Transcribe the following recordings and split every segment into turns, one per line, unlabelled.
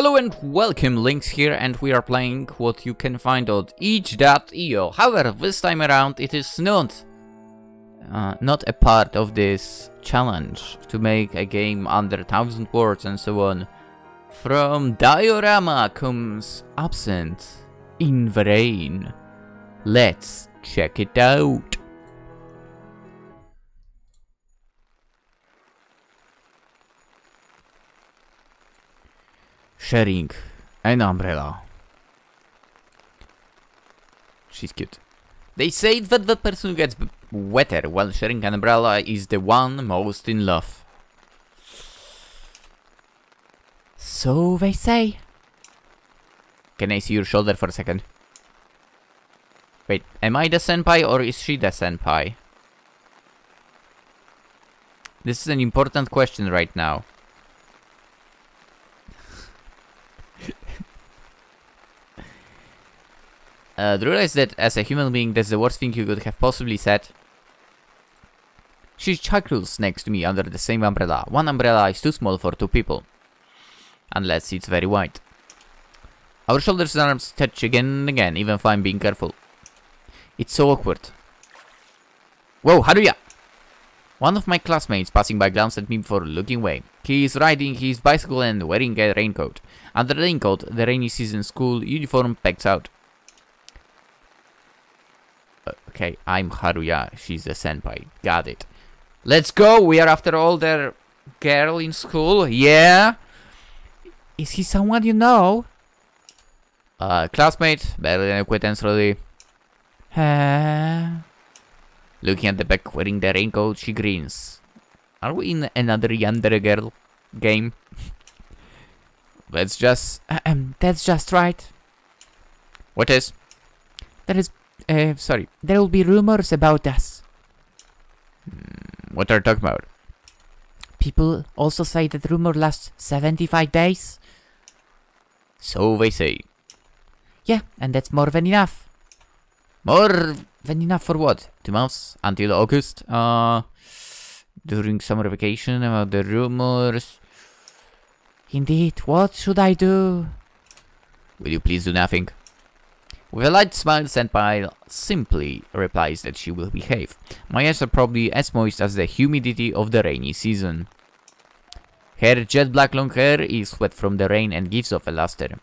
Hello and welcome, Lynx here, and we are playing what you can find on itch.io. However, this time around it is not a part of this challenge to make a game under 1000 words and so on. From Diorama comes Absent in the Rain. Let's check it out. Sharing an umbrella. She's cute. They say that the person who gets wetter while sharing an umbrella is the one most in love. So they say. Can I see your shoulder for a second? Wait, am I the senpai or is she the senpai? This is an important question right now. Do you realize that as a human being that's the worst thing you could have possibly said? She chuckles next to me under the same umbrella. One umbrella is too small for two people. Unless it's very wide. Our shoulders and arms touch again and again, even if I'm being careful. It's so awkward. Whoa, Haruya! One of my classmates passing by glanced at me before looking away. He is riding his bicycle and wearing a raincoat. Under the raincoat, the rainy season school uniform pegs out. Okay, I'm Haruya, she's the senpai. Got it. Let's go! We are after all the girl in school, yeah? Is he someone you know? Classmate, barely an acquaintance really. Looking at the back wearing the raincoat, she grins. Are we in another yandere girl game? That's just right. What is? Sorry, there will be rumors about us. What are you talking about? People also say that rumor lasts 75 days. So they say. Yeah, and that's more than enough. More than enough for what? 2 months? Until August? During summer vacation about the rumors. Indeed, what should I do? Will you please do nothing? With a light smile, Senpai simply replies that she will behave. My eyes are probably as moist as the humidity of the rainy season. Her jet black long hair is wet from the rain and gives off a luster.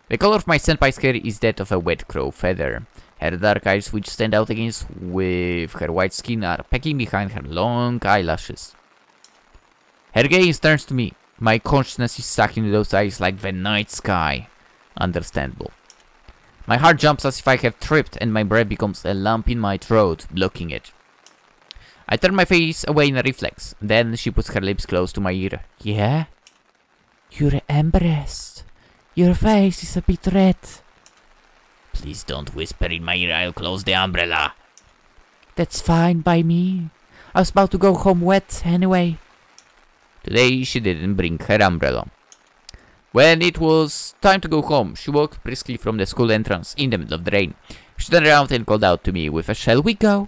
The color of my senpai's hair is that of a wet crow feather. Her dark eyes, which stand out against with her white skin, are pecking behind her long eyelashes. Her gaze turns to me. My consciousness is sucked into those eyes like the night sky. Understandable. My heart jumps as if I have tripped and my breath becomes a lump in my throat, blocking it. I turn my face away in a reflex. Then she puts her lips close to my ear. Yeah? You're embarrassed. Your face is a bit red. Please don't whisper in my ear, I'll close the umbrella. That's fine by me. I was about to go home wet anyway. Today she didn't bring her umbrella. When it was time to go home, she walked briskly from the school entrance in the middle of the rain. She turned around and called out to me with a "Shall we go?"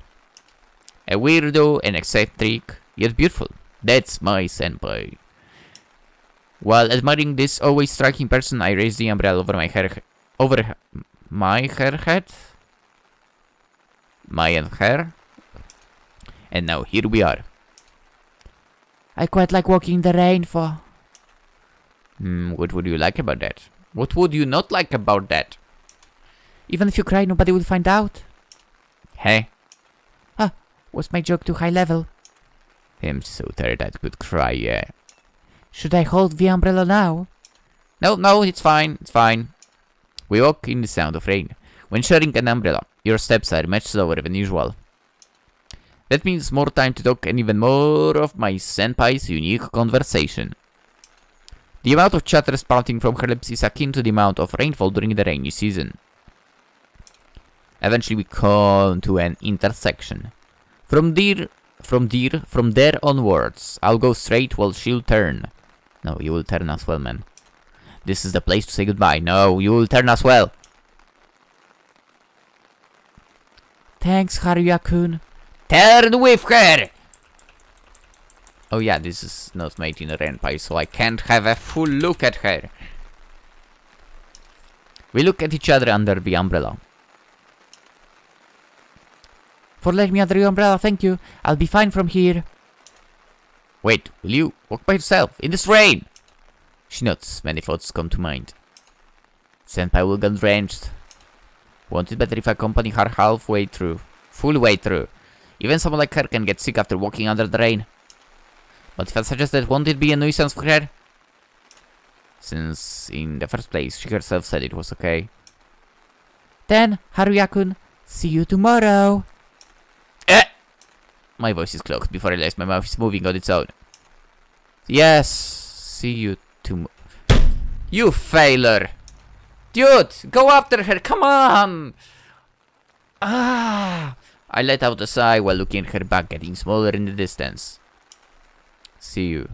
A weirdo and eccentric, yet beautiful. That's my senpai. While admiring this always striking person, I raised the umbrella over my hair, and now here we are. I quite like walking in the rain for... what would you like about that? What would you not like about that? Even if you cry, nobody will find out. Hey? Was my joke too high level? I'm so tired I could cry, yeah. Should I hold the umbrella now? No, it's fine, We walk in the sound of rain. When sharing an umbrella, your steps are much slower than usual. That means more time to talk and even more of my senpai's unique conversation. The amount of chatter spouting from her lips is akin to the amount of rainfall during the rainy season. Eventually we come to an intersection. From there onwards, I'll go straight while she'll turn. No, you will turn as well, man. This is the place to say goodbye. No, you will turn as well. Thanks, Haruya-kun. Turn with her! Oh yeah, this is not made in a Senpai, so I can't have a full look at her. We look at each other under the umbrella. For letting me under your umbrella, thank you. I'll be fine from here. Wait, will you walk by yourself in this rain? She nods. Many thoughts come to mind. Senpai will get drenched. Won't it better if I accompany her halfway through? Full way through. Even someone like her can get sick after walking under the rain. But if I suggest that, won't it be a nuisance for her? Since, in the first place, she herself said it was okay. Then, Haruya-kun, see you tomorrow. My voice is closed before I realize my mouth is moving on its own. Yes, see you tomorrow. You failure! Dude, go after her, come on! I let out a sigh while looking at her back getting smaller in the distance. See you.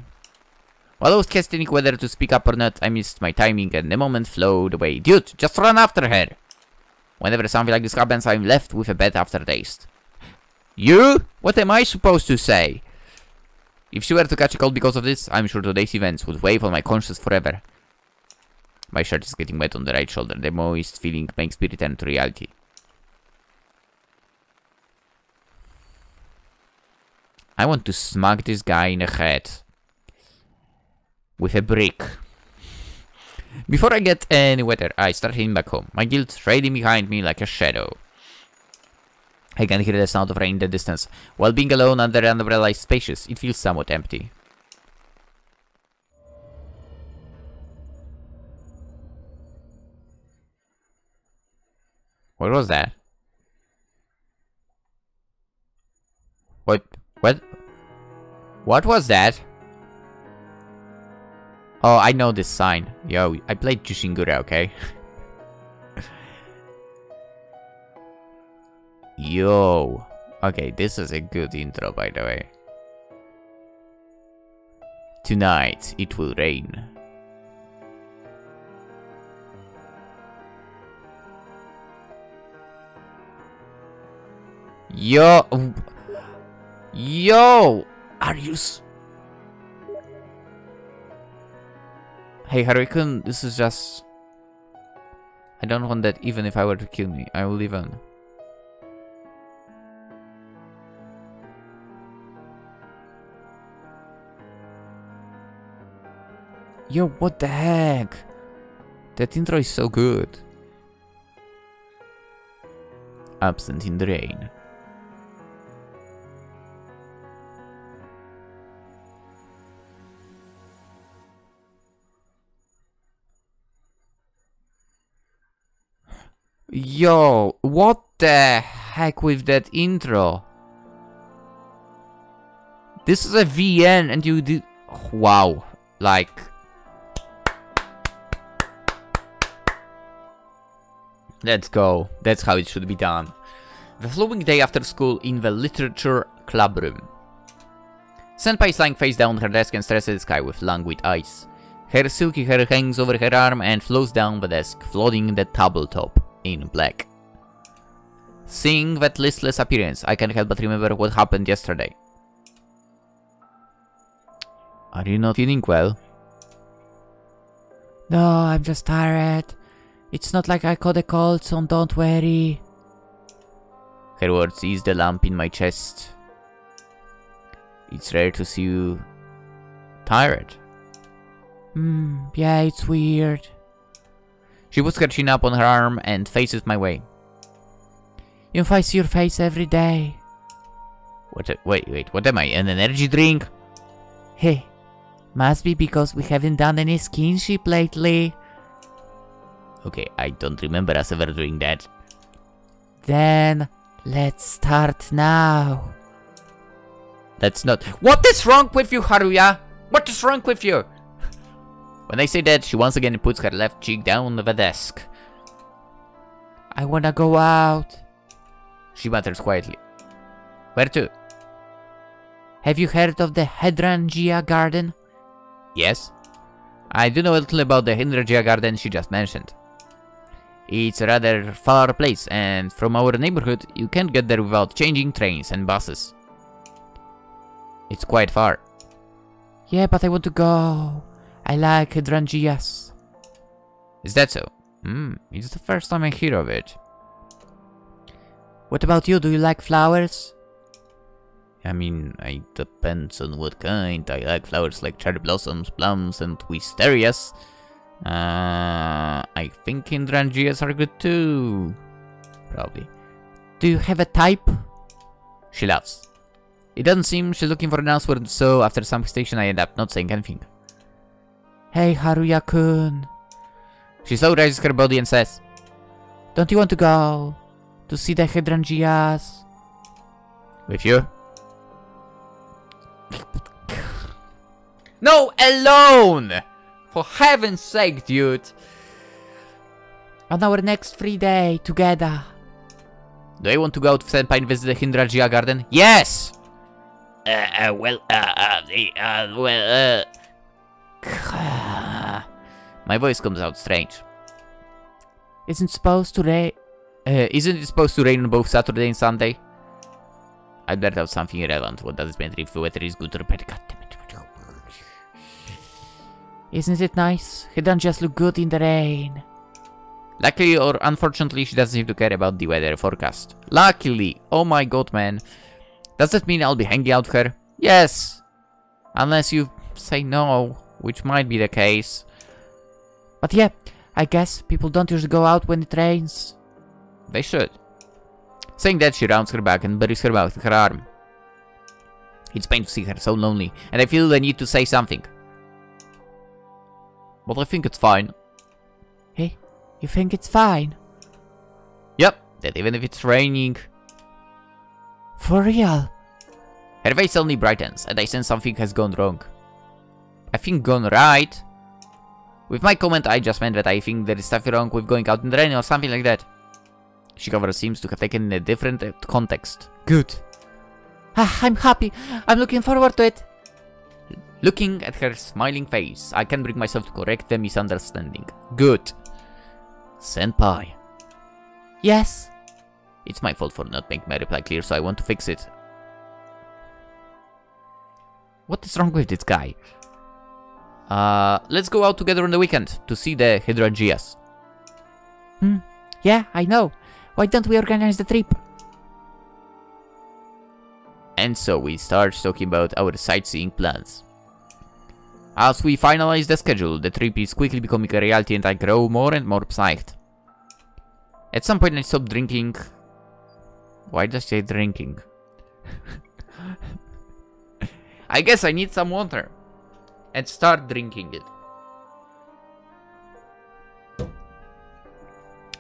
While I was questioning whether to speak up or not, I missed my timing and the moment flowed away. Dude, just run after her! Whenever something like this happens, I'm left with a bad aftertaste. You? What am I supposed to say? If she were to catch a cold because of this, I'm sure today's events would weigh on my conscience forever. My shirt is getting wet on the right shoulder. The moist feeling makes me return to reality. I want to smack this guy in the head. With a brick. Before I get any wetter, I start heading back home. My guilt trading behind me like a shadow. I can hear the sound of rain in the distance. While being alone under an umbrella is spacious, it feels somewhat empty. What was that? What was that? Oh, I know this sign. Yo, I played Jushingura, okay? Yo. Okay, this is a good intro, by the way. Tonight, it will rain. Yo. Yo. Are you... Hey, Haruya-kun, this is just... I don't want that even if I were to kill me. I will live on. Yo, what the heck? That intro is so good. Absent in the rain. Yo, what the heck with that intro? This is a VN and you did... Wow. Like... Let's go. That's how it should be done. The following day after school in the literature club room. Senpai is lying face down on her desk and stares at the sky with languid eyes. Her silky hair hangs over her arm and flows down the desk, floating the tabletop in black. Seeing that listless appearance, I can't help but remember what happened yesterday. Are you not feeling well? No, I'm just tired. It's not like I caught a cold, so don't worry. Her words ease the lump in my chest. It's rare to see you tired. Yeah, it's weird. She puts her chin up on her arm and faces my way. If I see your face every day. Wait, what am I, an energy drink? Hey, must be because we haven't done any skinship lately. Okay, I don't remember us ever doing that. Then, let's start now. That's not... What is wrong with you, Haruya? What is wrong with you? When I say that, she once again puts her left cheek down on the desk. I wanna go out. She mutters quietly. Where to? Have you heard of the Hydrangea Garden? Yes. I do know a little about the Hydrangea Garden she just mentioned. It's a rather far place, and from our neighborhood, you can't get there without changing trains and buses. It's quite far. Yeah, but I want to go. I like hydrangeas. Is that so? It's the first time I hear of it. What about you? Do you like flowers? I mean, it depends on what kind. I like flowers like cherry blossoms, plums, and wisterias. I think hydrangeas are good too. Probably. Do you have a type? She laughs. It doesn't seem she's looking for an answer, so after some hesitation I end up not saying anything. Hey, Haruya-kun. She slowly raises her body and says, don't you want to go to see the hydrangeas? With you? No, alone! For heaven's sake, dude! On our next free day, together. Do I want to go to Senpai and visit the Hydrangea garden? Yes! My voice comes out strange. Isn't it supposed to rain on both Saturday and Sunday? I blurt out something irrelevant. What does it matter if the weather is good or bad? Isn't it nice? Hydrangeas look good in the rain. Luckily or unfortunately, she doesn't seem to care about the weather forecast. Luckily! Oh my god, man. Does that mean I'll be hanging out with her? Yes! Unless you say no, which might be the case. But yeah, I guess people don't usually go out when it rains. They should. Saying that, she rounds her back and buries her mouth in her arm. It's painful to see her so lonely, and I feel the need to say something. But I think it's fine. Hey, you think it's fine? Yep, that even if it's raining. For real? Her face suddenly brightens, and I sense something has gone wrong. I think gone right? With my comment, I just meant that I think there is stuff wrong with going out in the rain or something like that. She cover seems to have taken in a different context. Good. I'm happy. I'm looking forward to it. Looking at her smiling face, I can bring myself to correct the misunderstanding. Good. Senpai. Yes? It's my fault for not making my reply clear, so I want to fix it. What is wrong with this guy? Let's go out together on the weekend to see the hydrangeas. Yeah, I know. Why don't we organize the trip? And so we start talking about our sightseeing plans. As we finalize the schedule, the trip is quickly becoming a reality and I grow more and more psyched. At some point I stop drinking. Why does she say drinking? I guess I need some water. And start drinking it.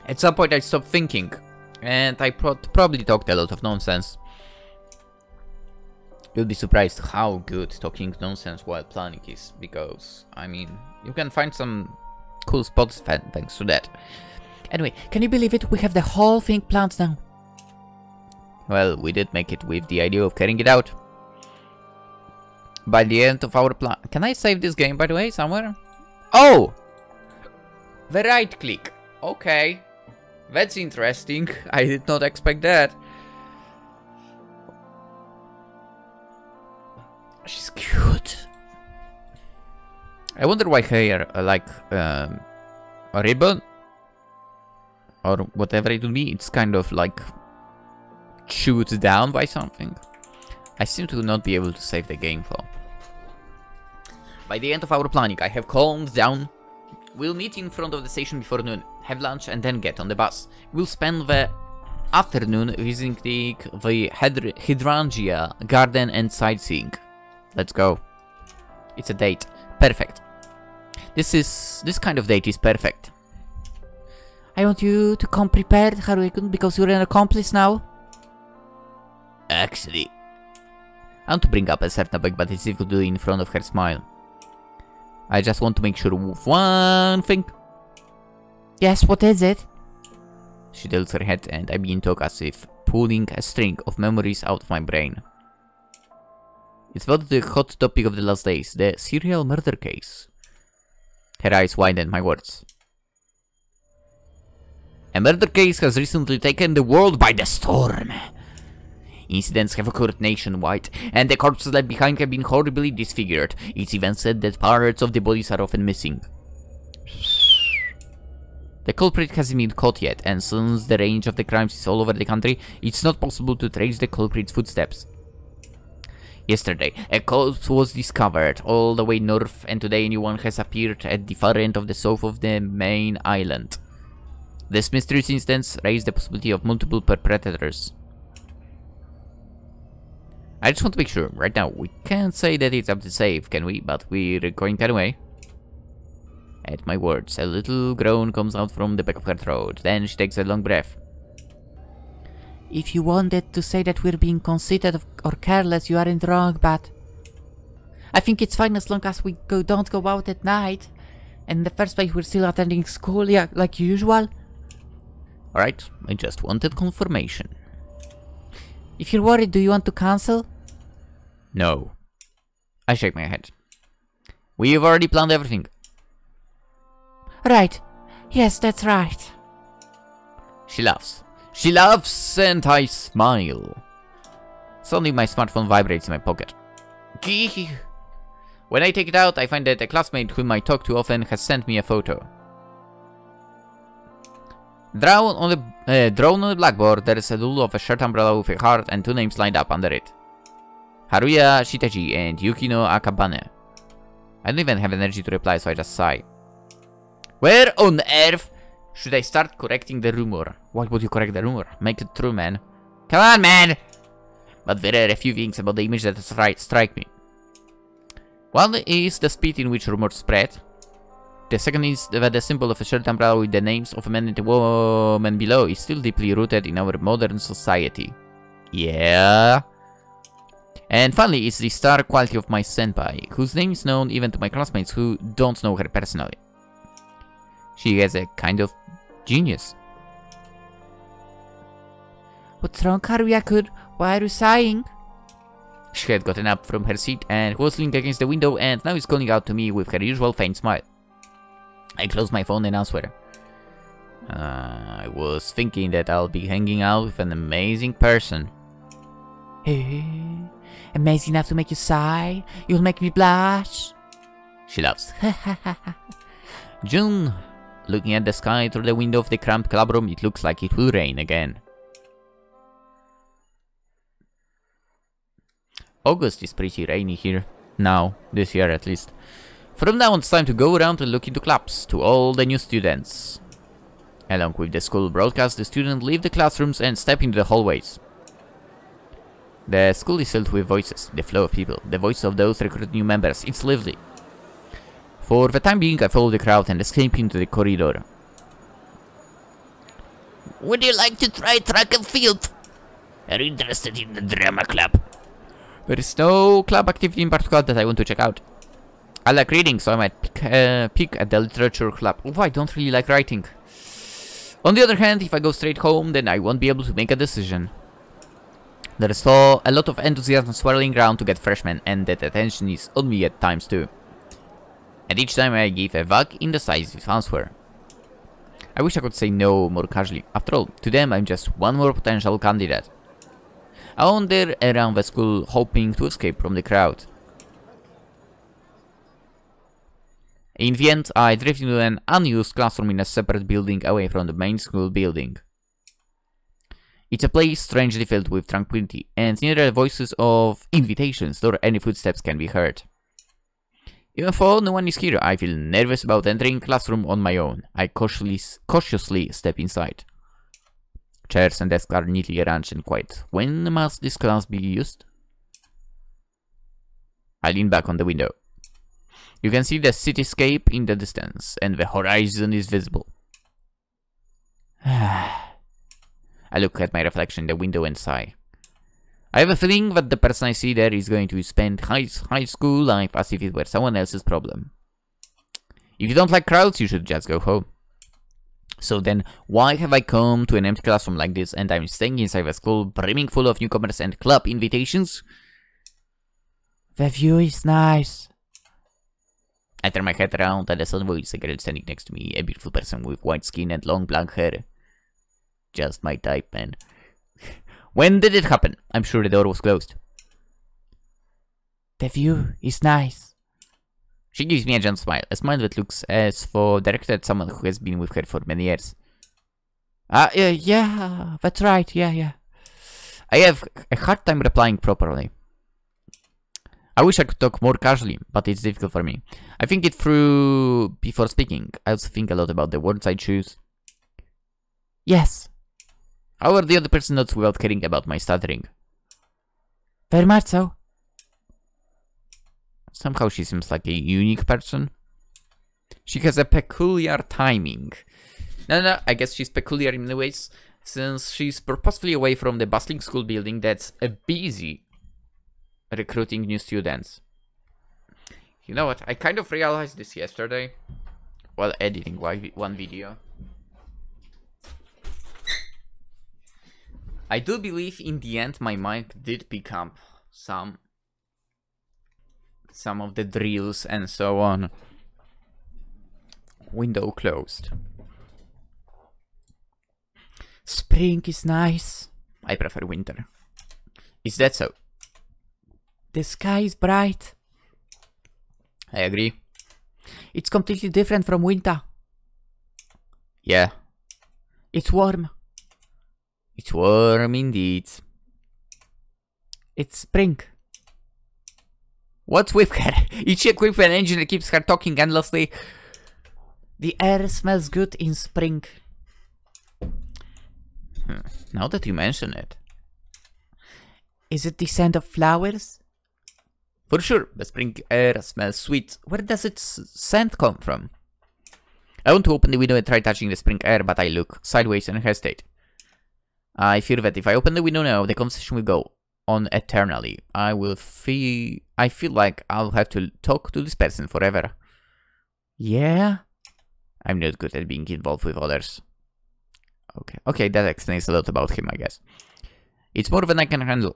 At some point I stopped thinking. And I probably talked a lot of nonsense. You'll be surprised how good talking nonsense while planning is, because, I mean, you can find some cool spots thanks to that. Anyway, can you believe it? We have the whole thing planned now. Well, we did make it with the idea of carrying it out. By the end of our plan... Can I save this game, by the way, somewhere? Oh! The right click. Okay. That's interesting. I did not expect that. She's cute. I wonder why hair, like a ribbon or whatever it would be. It's kind of like chewed down by something. I seem to not be able to save the game though. By the end of our planning, I have calmed down. We'll meet in front of the station before noon, have lunch, and then get on the bus. We'll spend the afternoon visiting the Hydrangea garden and sightseeing. Let's go. It's a date. Perfect. This kind of date is perfect. I want you to come prepared, Haruya-kun, because you're an accomplice now. Actually, I want to bring up a certain topic, but it's difficult to do in front of her smile. I just want to make sure of one thing. Yes, what is it? She tilts her head and I begin to talk as if pulling a string of memories out of my brain. It's about the hot topic of the last days, the serial murder case. Her eyes widen my words. A murder case has recently taken the world by the storm. Incidents have occurred nationwide, and the corpses left behind have been horribly disfigured. It's even said that parts of the bodies are often missing. The culprit hasn't been caught yet, and since the range of the crimes is all over the country, it's not possible to trace the culprit's footsteps. Yesterday, a corpse was discovered all the way north, and today a new one has appeared at the far end of the south of the main island. This mysterious instance raised the possibility of multiple perpetrators. I just want to make sure, right now, we can't say that it's up to safe, can we? But we're going anyway. At my words, a little groan comes out from the back of her throat. Then she takes a long breath.
If you wanted to say that we're being conceited or careless, you aren't wrong, but I think it's fine as long as we don't go out at night. And in the first place, we're still attending school, yeah, like usual.
Alright, I just wanted confirmation.
If you're worried, do you want to cancel?
No. I shake my head. We've already planned everything.
Right. Yes, that's right.
She laughs. She laughs and I smile. Suddenly my smartphone vibrates in my pocket. Gee. When I take it out, I find that a classmate whom I talk to often has sent me a photo. Drawn on the blackboard, there is a doodle of a shirt umbrella with a heart and two names lined up under it. Haruya Shiteji and Yukino Akabane. I don't even have energy to reply, so I just sigh. Where on earth should I start correcting the rumor? Why would you correct the rumor? Make it true, man. Come on, man! But there are a few things about the image that strike me. One is the speed in which rumors spread. The second is that the symbol of a shirt umbrella with the names of a man and a woman below is still deeply rooted in our modern society. Yeah. And finally, it's the star quality of my senpai, whose name is known even to my classmates who don't know her personally. She has a kind of genius.
What's wrong, Haruya-kun? Why are you sighing?
She had gotten up from her seat and was leaning against the window and now is calling out to me with her usual faint smile. I close my phone and answer. I was thinking that I'll be hanging out with an amazing person.
Hey, amazing enough to make you sigh? You'll make me blush.
She laughs. June. Looking at the sky through the window of the cramped clubroom, it looks like it will rain again. August is pretty rainy here. Now, this year at least. From now on, it's time to go around and look into clubs to all the new students. Along with the school broadcast, the students leave the classrooms and step into the hallways. The school is filled with voices, the flow of people, the voices of those recruiting new members. It's lively. For the time being, I follow the crowd and escape into the corridor.
Would you like to try track and field? Are you interested in the drama club?
There is no club activity in particular that I want to check out. I like reading, so I might pick at the literature club. Oh, I don't really like writing. On the other hand, if I go straight home, then I won't be able to make a decision. There is a lot of enthusiasm swirling around to get freshmen, and that attention is on me at times too. And each time I give a vague, indecisive answer. I wish I could say no more casually. After all, to them I'm just one more potential candidate. I wander around the school, hoping to escape from the crowd. In the end, I drift into an unused classroom in a separate building away from the main school building. It's a place strangely filled with tranquility, and neither voices of invitations nor any footsteps can be heard. Even though no one is here, I feel nervous about entering the classroom on my own. I cautiously step inside. Chairs and desks are neatly arranged and quiet. When must this class be used? I lean back on the window. You can see the cityscape in the distance, and the horizon is visible. I look at my reflection in the window and sigh. I have a feeling that the person I see there is going to spend high school life as if it were someone else's problem. If you don't like crowds, you should just go home. So then, why have I come to an empty classroom like this and I'm staying inside a school brimming full of newcomers and club invitations?
The view is nice.
I turn my head around and I suddenly see a girl standing next to me, a beautiful person with white skin and long black hair. Just my type, man. When did it happen? I'm sure the door was closed.
The view is nice.
She gives me a gentle smile, a smile that looks as for directed at someone who has been with her for many years. Yeah, that's right, yeah. I have a hard time replying properly. I wish I could talk more casually, but it's difficult for me. I think it through before speaking. I also think a lot about the words I choose. Yes. However, the other person nods without caring about my stuttering.
Very much so.
Somehow she seems like a unique person. She has a peculiar timing. No, I guess she's peculiar in many ways, since she's purposefully away from the bustling school building that's busy recruiting new students. You know what, I kind of realized this yesterday while editing one video. I do believe in the end my mind did pick up some of the drills and so on. Window closed.
Spring is nice.
I prefer winter. Is that so?
The sky is bright.
I agree.
It's completely different from winter.
Yeah.
It's warm.
It's warm indeed.
It's spring.
What's with her? Is she equipped with an engine that keeps her talking endlessly?
The air smells good in spring.
Now that you mention it.
Is it the scent of flowers?
For sure, the spring air smells sweet. Where does its scent come from? I want to open the window and try touching the spring air, but I look sideways and hesitate. I fear that if I open the window now, the conversation will go on eternally. I feel like I'll have to talk to this person forever.
Yeah?
I'm not good at being involved with others. Okay, that explains a lot about him, I guess. It's more than I can handle.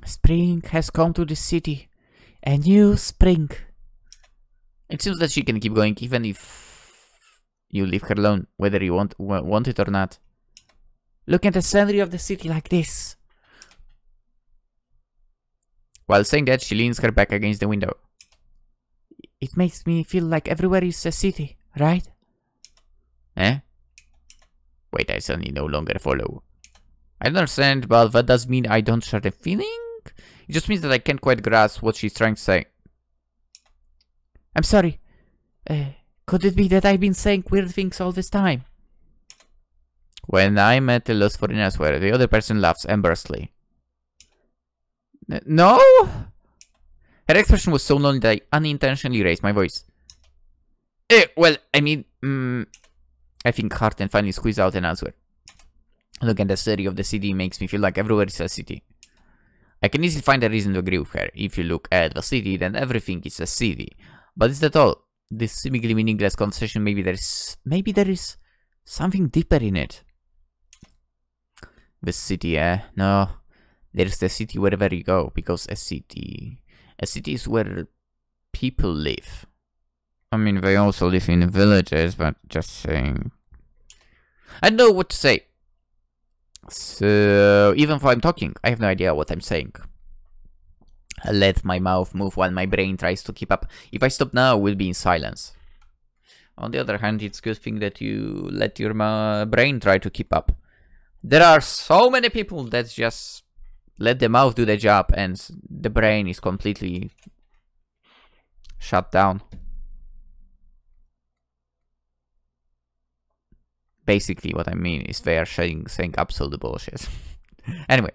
Spring has come to the city. A new spring.
It seems that she can keep going even if you leave her alone, whether you want it or not.
Look at the scenery of the city like this.
While saying that, she leans her back against the window.
It makes me feel like everywhere is a city, right?
Eh? Wait, I suddenly no longer follow. I don't understand, but that does mean I don't share the feeling? It just means that I can't quite grasp what she's trying to say.
I'm sorry. Could it be that I've been saying weird things all this time?
When I'm at a loss for an answer, the other person laughs embersly. No? Her expression was so lonely that I unintentionally raised my voice. Well, I mean, I think hard and finally squeeze out an answer. Look at the scenery of the city makes me feel like everywhere is a city. I can easily find a reason to agree with her. If you look at the city, then everything is a city. But is that all? This seemingly meaningless conversation, maybe there is something deeper in it. The city, no. There's the city wherever you go, because a city is where people live. I mean, they also live in villages, but just saying. I don't know what to say. So, even though I'm talking, I have no idea what I'm saying. I let my mouth move while my brain tries to keep up. If I stop now, we'll be in silence. On the other hand, it's a good thing that you let your brain try to keep up. There are so many people that just let the mouth do the job and the brain is completely shut down. Basically, what I mean is they are saying absolute bullshit. Anyway,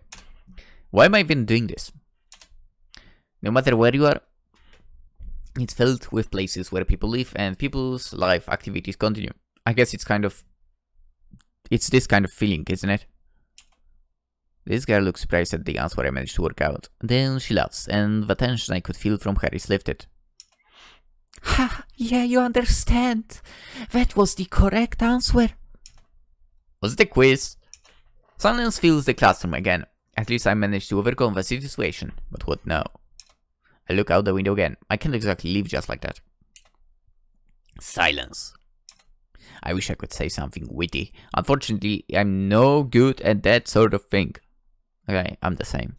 why am I even doing this? No matter where you are, it's filled with places where people live and people's life activities continue. I guess it's this kind of feeling, isn't it? This girl looks surprised at the answer I managed to work out. Then she laughs, and the tension I could feel from her is lifted.
Ha! Yeah, you understand. That was the correct answer.
Was it a quiz? Silence fills the classroom again. At least I managed to overcome the situation. But what now? I look out the window again. I can't exactly leave just like that. Silence. I wish I could say something witty. Unfortunately, I'm no good at that sort of thing. Okay, I'm the same.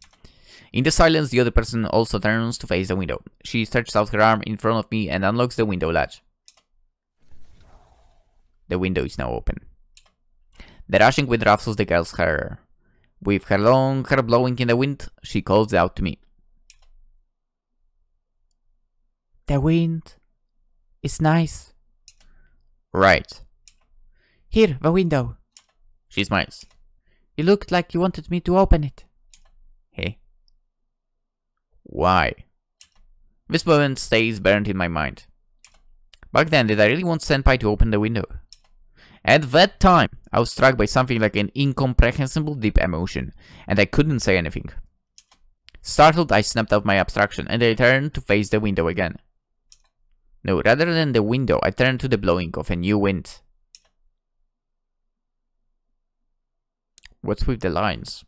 In the silence, the other person also turns to face the window. She stretches out her arm in front of me and unlocks the window latch. The window is now open. The rushing wind ruffles the girl's hair. With her long hair blowing in the wind, she calls out to me.
The wind is nice.
Right.
Here, the window.
She smiles.
You looked like you wanted me to open it.
Hey. Why? This moment stays burned in my mind. Back then, did I really want Senpai to open the window? At that time, I was struck by something like an incomprehensible deep emotion, and I couldn't say anything. Startled, I snapped out my abstraction, and I turned to face the window again. No, rather than the window, I turned to the blowing of a new wind. What's with the lines?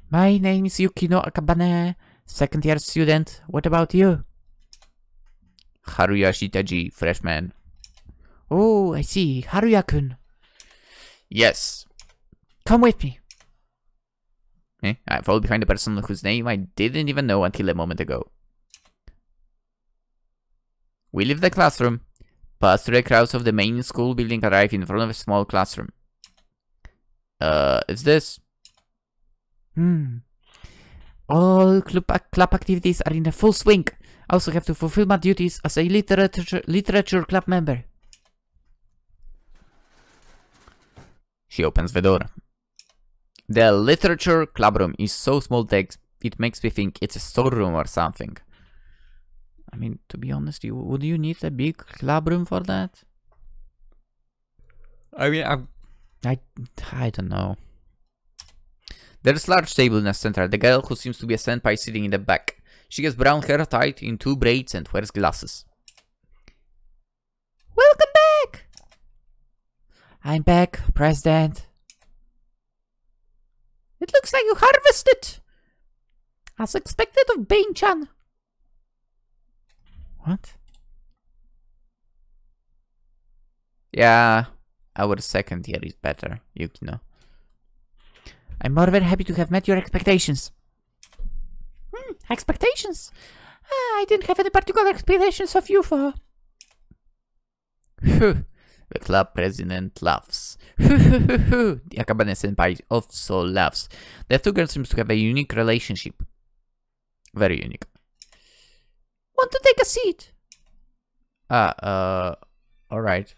My name is Yukino Akabane, second year student. What about you?
Haruya Shitaji, freshman.
Oh, I see. Haruya-kun.
Yes.
Come with me.
I followed behind a person whose name I didn't even know until a moment ago. We leave the classroom, pass through the crowds of the main school building, arrive in front of a small classroom. Is this?
All club activities are in a full swing. I also have to fulfill my duties as a literature club member.
She opens the door. The literature club room is so small that it makes me think it's a storeroom or something. I mean, to be honest, would you need a big club room for that? I mean, I don't know. There's a large table in the center. The girl who seems to be a senpai sitting in the back. She has brown hair tied in 2 braids and wears glasses.
Welcome back! I'm back, President. It looks like you harvested! As expected of Bain-chan.
What? Yeah, our second year is better, Yukino.
I'm more than happy to have met your expectations. Expectations? I didn't have any particular expectations of you for...
The club president laughs. The Akabane senpai also laughs. The 2 girls seem to have a unique relationship. Very unique.
Want to take a seat?
Alright.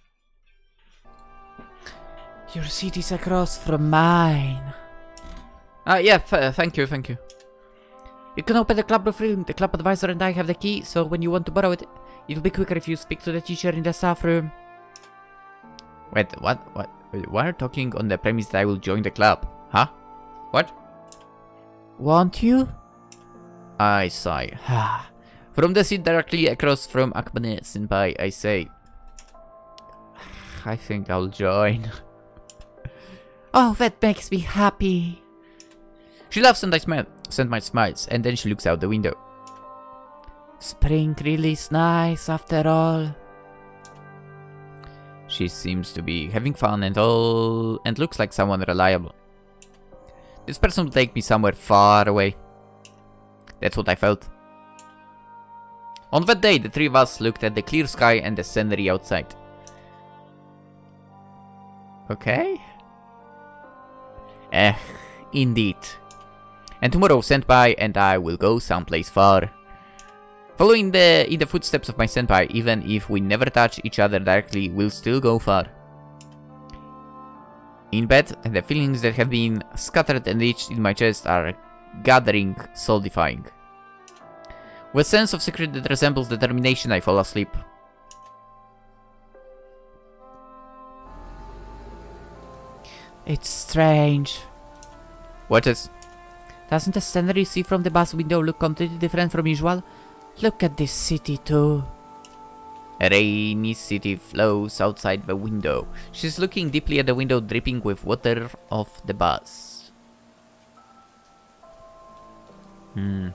Your seat is across from mine.
Yeah, thank you.
You can open the club room. The club advisor and I have the key, so when you want to borrow it, it'll be quicker if you speak to the teacher in the staff room.
Wait, what? Why are you talking on the premise that I will join the club? Huh? What?
Want you?
I sigh. From the seat directly across from Akabane senpai, I say, I think I'll join.
Oh, that makes me happy.
She laughs and I smile. Senpai smiles, and then she looks out the window.
Spring really is nice after all.
She seems to be having fun and all, and looks like someone reliable. This person will take me somewhere far away. That's what I felt. On that day, the 3 of us looked at the clear sky and the scenery outside. Okay? Indeed. And tomorrow, Senpai and I will go someplace far. Following in the footsteps of my senpai, even if we never touch each other directly, we'll still go far. In bed, and the feelings that have been scattered and itched in my chest are gathering, solidifying. With a sense of secret that resembles determination, I fall asleep.
It's strange.
What is?
Doesn't the scenery you see from the bus window look completely different from usual? Look at this city too.
A rainy city flows outside the window. She's looking deeply at the window, dripping with water off the bus. The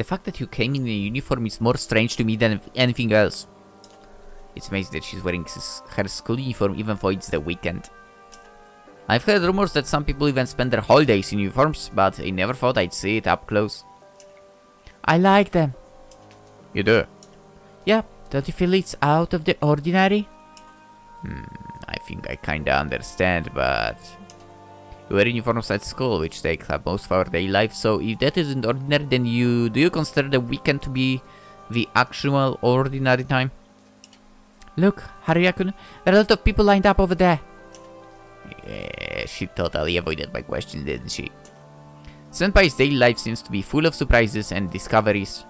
fact that you came in a uniform is more strange to me than anything else. It's amazing that she's wearing her school uniform even though it's the weekend. I've heard rumors that some people even spend their holidays in uniforms, but I never thought I'd see it up close.
I like them.
You do?
Yeah, don't you feel it's out of the ordinary?
I think I kinda understand, but... We wear uniforms at school, which takes up most of our daily life, so if that isn't ordinary, then do you consider the weekend to be the actual ordinary time?
Look, Harry-kun, there are a lot of people lined up over there.
Yeah, she totally avoided my question, didn't she? Senpai's daily life seems to be full of surprises and discoveries.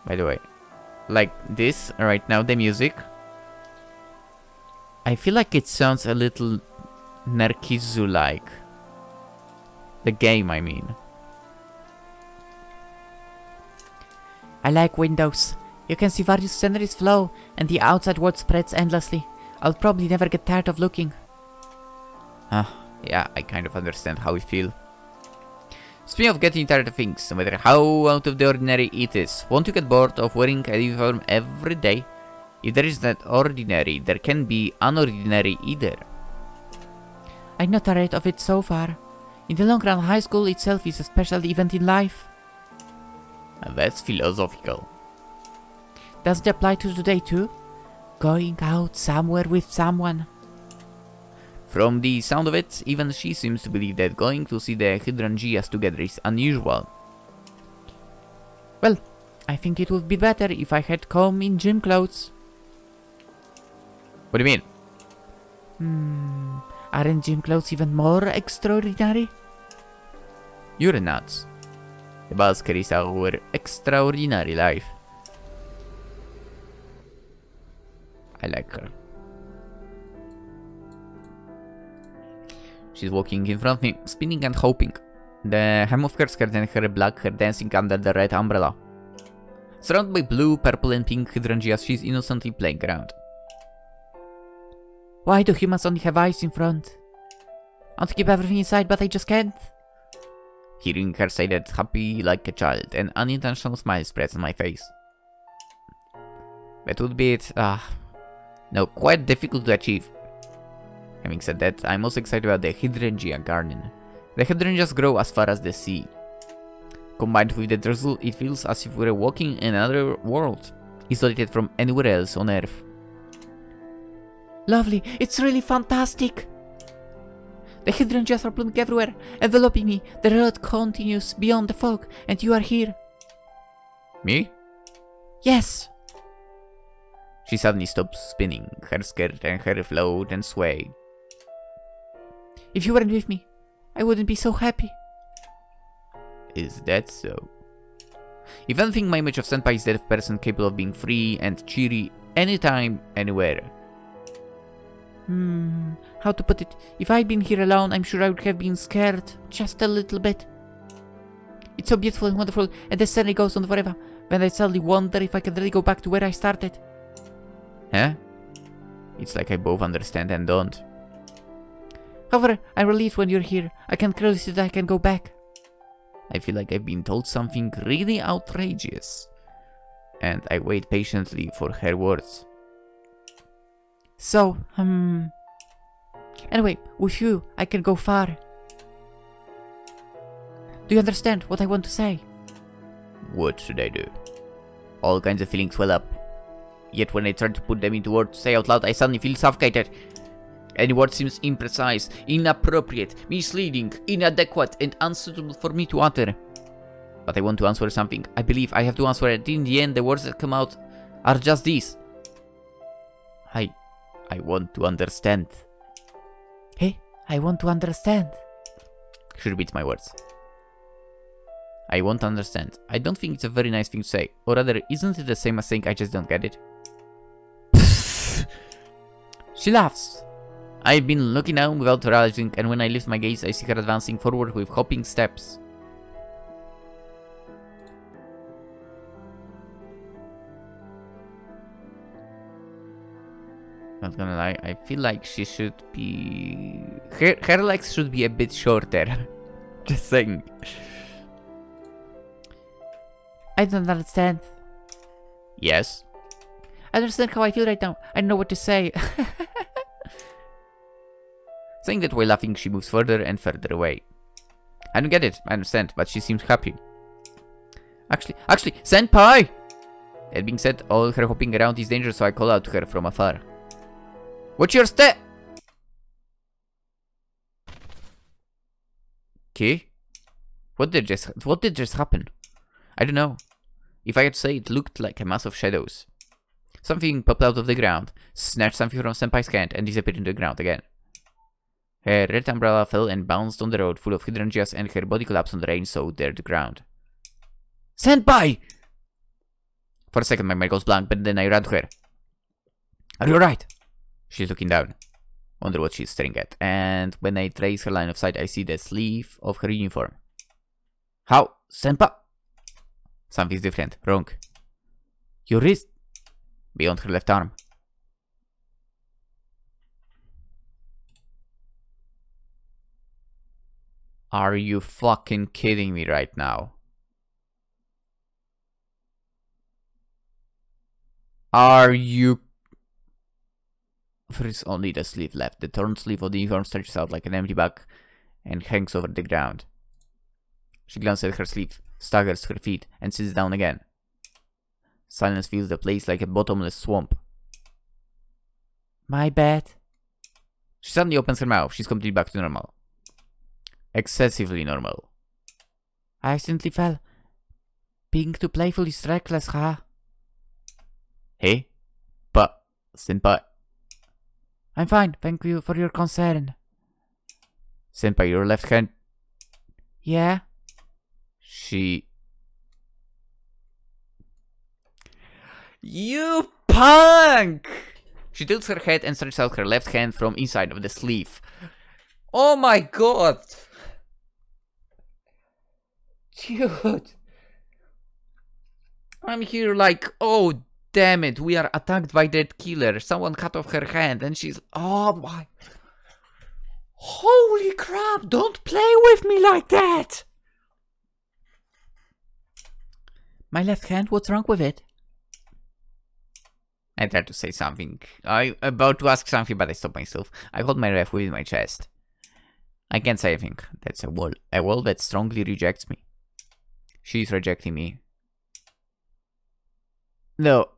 By the way, like this right now, the music, I feel like it sounds a little Nerkizu-like. The game, I mean.
I like windows. You can see various sceneries flow, and the outside world spreads endlessly. I'll probably never get tired of looking.
Yeah, I kind of understand how you feel. Speaking of getting tired of things, no matter how out of the ordinary it is, won't you get bored of wearing a uniform every day? If there is that ordinary, there can be unordinary either.
I'm not tired of it so far. In the long run, high school itself is a special event in life.
That's philosophical.
Does it apply to today too? Going out somewhere with someone.
From the sound of it, even she seems to believe that going to see the hydrangeas together is unusual.
Well, I think it would be better if I had come in gym clothes.
What do you
mean? Aren't gym clothes even more extraordinary?
You're nuts. The bus carries our extraordinary life. I like her. She's walking in front of me, spinning and hoping. The hem of her skirt and her black hair dancing under the red umbrella. Surrounded by blue, purple and pink hydrangeas, she's innocently playing around.
Why do humans only have eyes in front? I want to keep everything inside, but I just can't.
Hearing her say that, happy like a child, an unintentional smile spreads on my face. That would be it. No, quite difficult to achieve. Having said that, I'm most excited about the hydrangea garden. The hydrangeas grow as far as the sea. Combined with the drizzle, it feels as if we were walking in another world, isolated from anywhere else on Earth.
Lovely, it's really fantastic! The hydrangeas are blooming everywhere, enveloping me. The road continues beyond the fog, and you are here.
Me?
Yes!
She suddenly stops spinning, her skirt and hair float and sway.
If you weren't with me, I wouldn't be so happy.
Is that so? If anything, my image of Senpai is that of a person capable of being free and cheery anytime, anywhere.
How to put it? If I'd been here alone, I'm sure I would have been scared, just a little bit. It's so beautiful and wonderful, and the scenery goes on forever, when I suddenly wonder if I can really go back to where I started.
Huh? It's like I both understand and don't.
However, I'm relieved when you're here. I can clearly see that I can go back.
I feel like I've been told something really outrageous, and I wait patiently for her words.
So, anyway, with you, I can go far. Do you understand what I want to say?
What should I do? All kinds of feelings well up. Yet when I try to put them into words to say out loud, I suddenly feel suffocated. Any word seems imprecise, inappropriate, misleading, inadequate, and unsuitable for me to utter. But I want to answer something. I believe I have to answer it. In the end, the words that come out are just these. I want to understand.
Hey, I want to understand.
She repeats my words. I want to understand. I don't think it's a very nice thing to say. Or rather, isn't it the same as saying I just don't get it? She laughs. I've been looking down without realizing, and when I lift my gaze, I see her advancing forward with hopping steps. Not gonna lie, I feel like she should be... Her legs should be a bit shorter. Just saying.
I don't understand.
Yes?
I understand how I feel right now. I don't know what to say.
Saying that while laughing, she moves further and further away. I don't get it, I understand, but she seems happy. Actually, Senpai! That being said, all her hopping around is dangerous, so I call out to her from afar. Watch your step! Okay. What did just happen? I don't know. If I had to say, it looked like a mass of shadows. Something popped out of the ground, snatched something from Senpai's hand, and disappeared into the ground again. Her red umbrella fell and bounced on the road full of hydrangeas, and her body collapsed on the rain-soaked dirt ground. Senpai! For a second my mind goes blank, but then I ran to her. Are you alright? She's looking down. Wonder what she's staring at. And when I trace her line of sight, I see the sleeve of her uniform. How? Senpai? Something's different. Wrong. Your wrist? Beyond her left arm. Are you fucking kidding me right now? Are you... There is only the sleeve left. The torn sleeve of the uniform stretches out like an empty bag and hangs over the ground. She glances at her sleeve, staggers to her feet, and sits down again. Silence fills the place like a bottomless swamp. My bad. She suddenly opens her mouth. She's completely back to normal. Excessively normal.
I accidentally fell. Being too playful is reckless, huh?
Hey? But, Senpai.
I'm fine, thank you for your concern.
Senpai, your left hand.
Yeah?
She... You punk! She tilts her head and stretches out her left hand from inside of the sleeve. Oh my god! Dude! I'm here like, oh damn it, we are attacked by that killer. Someone cut off her hand and she's... Oh my... Holy crap, don't play with me like that!
My left hand, what's wrong with it?
I tried to say something. I'm about to ask something, but I stopped myself. I hold my breath within my chest. I can't say anything. That's a wall. A wall that strongly rejects me. She's rejecting me. No.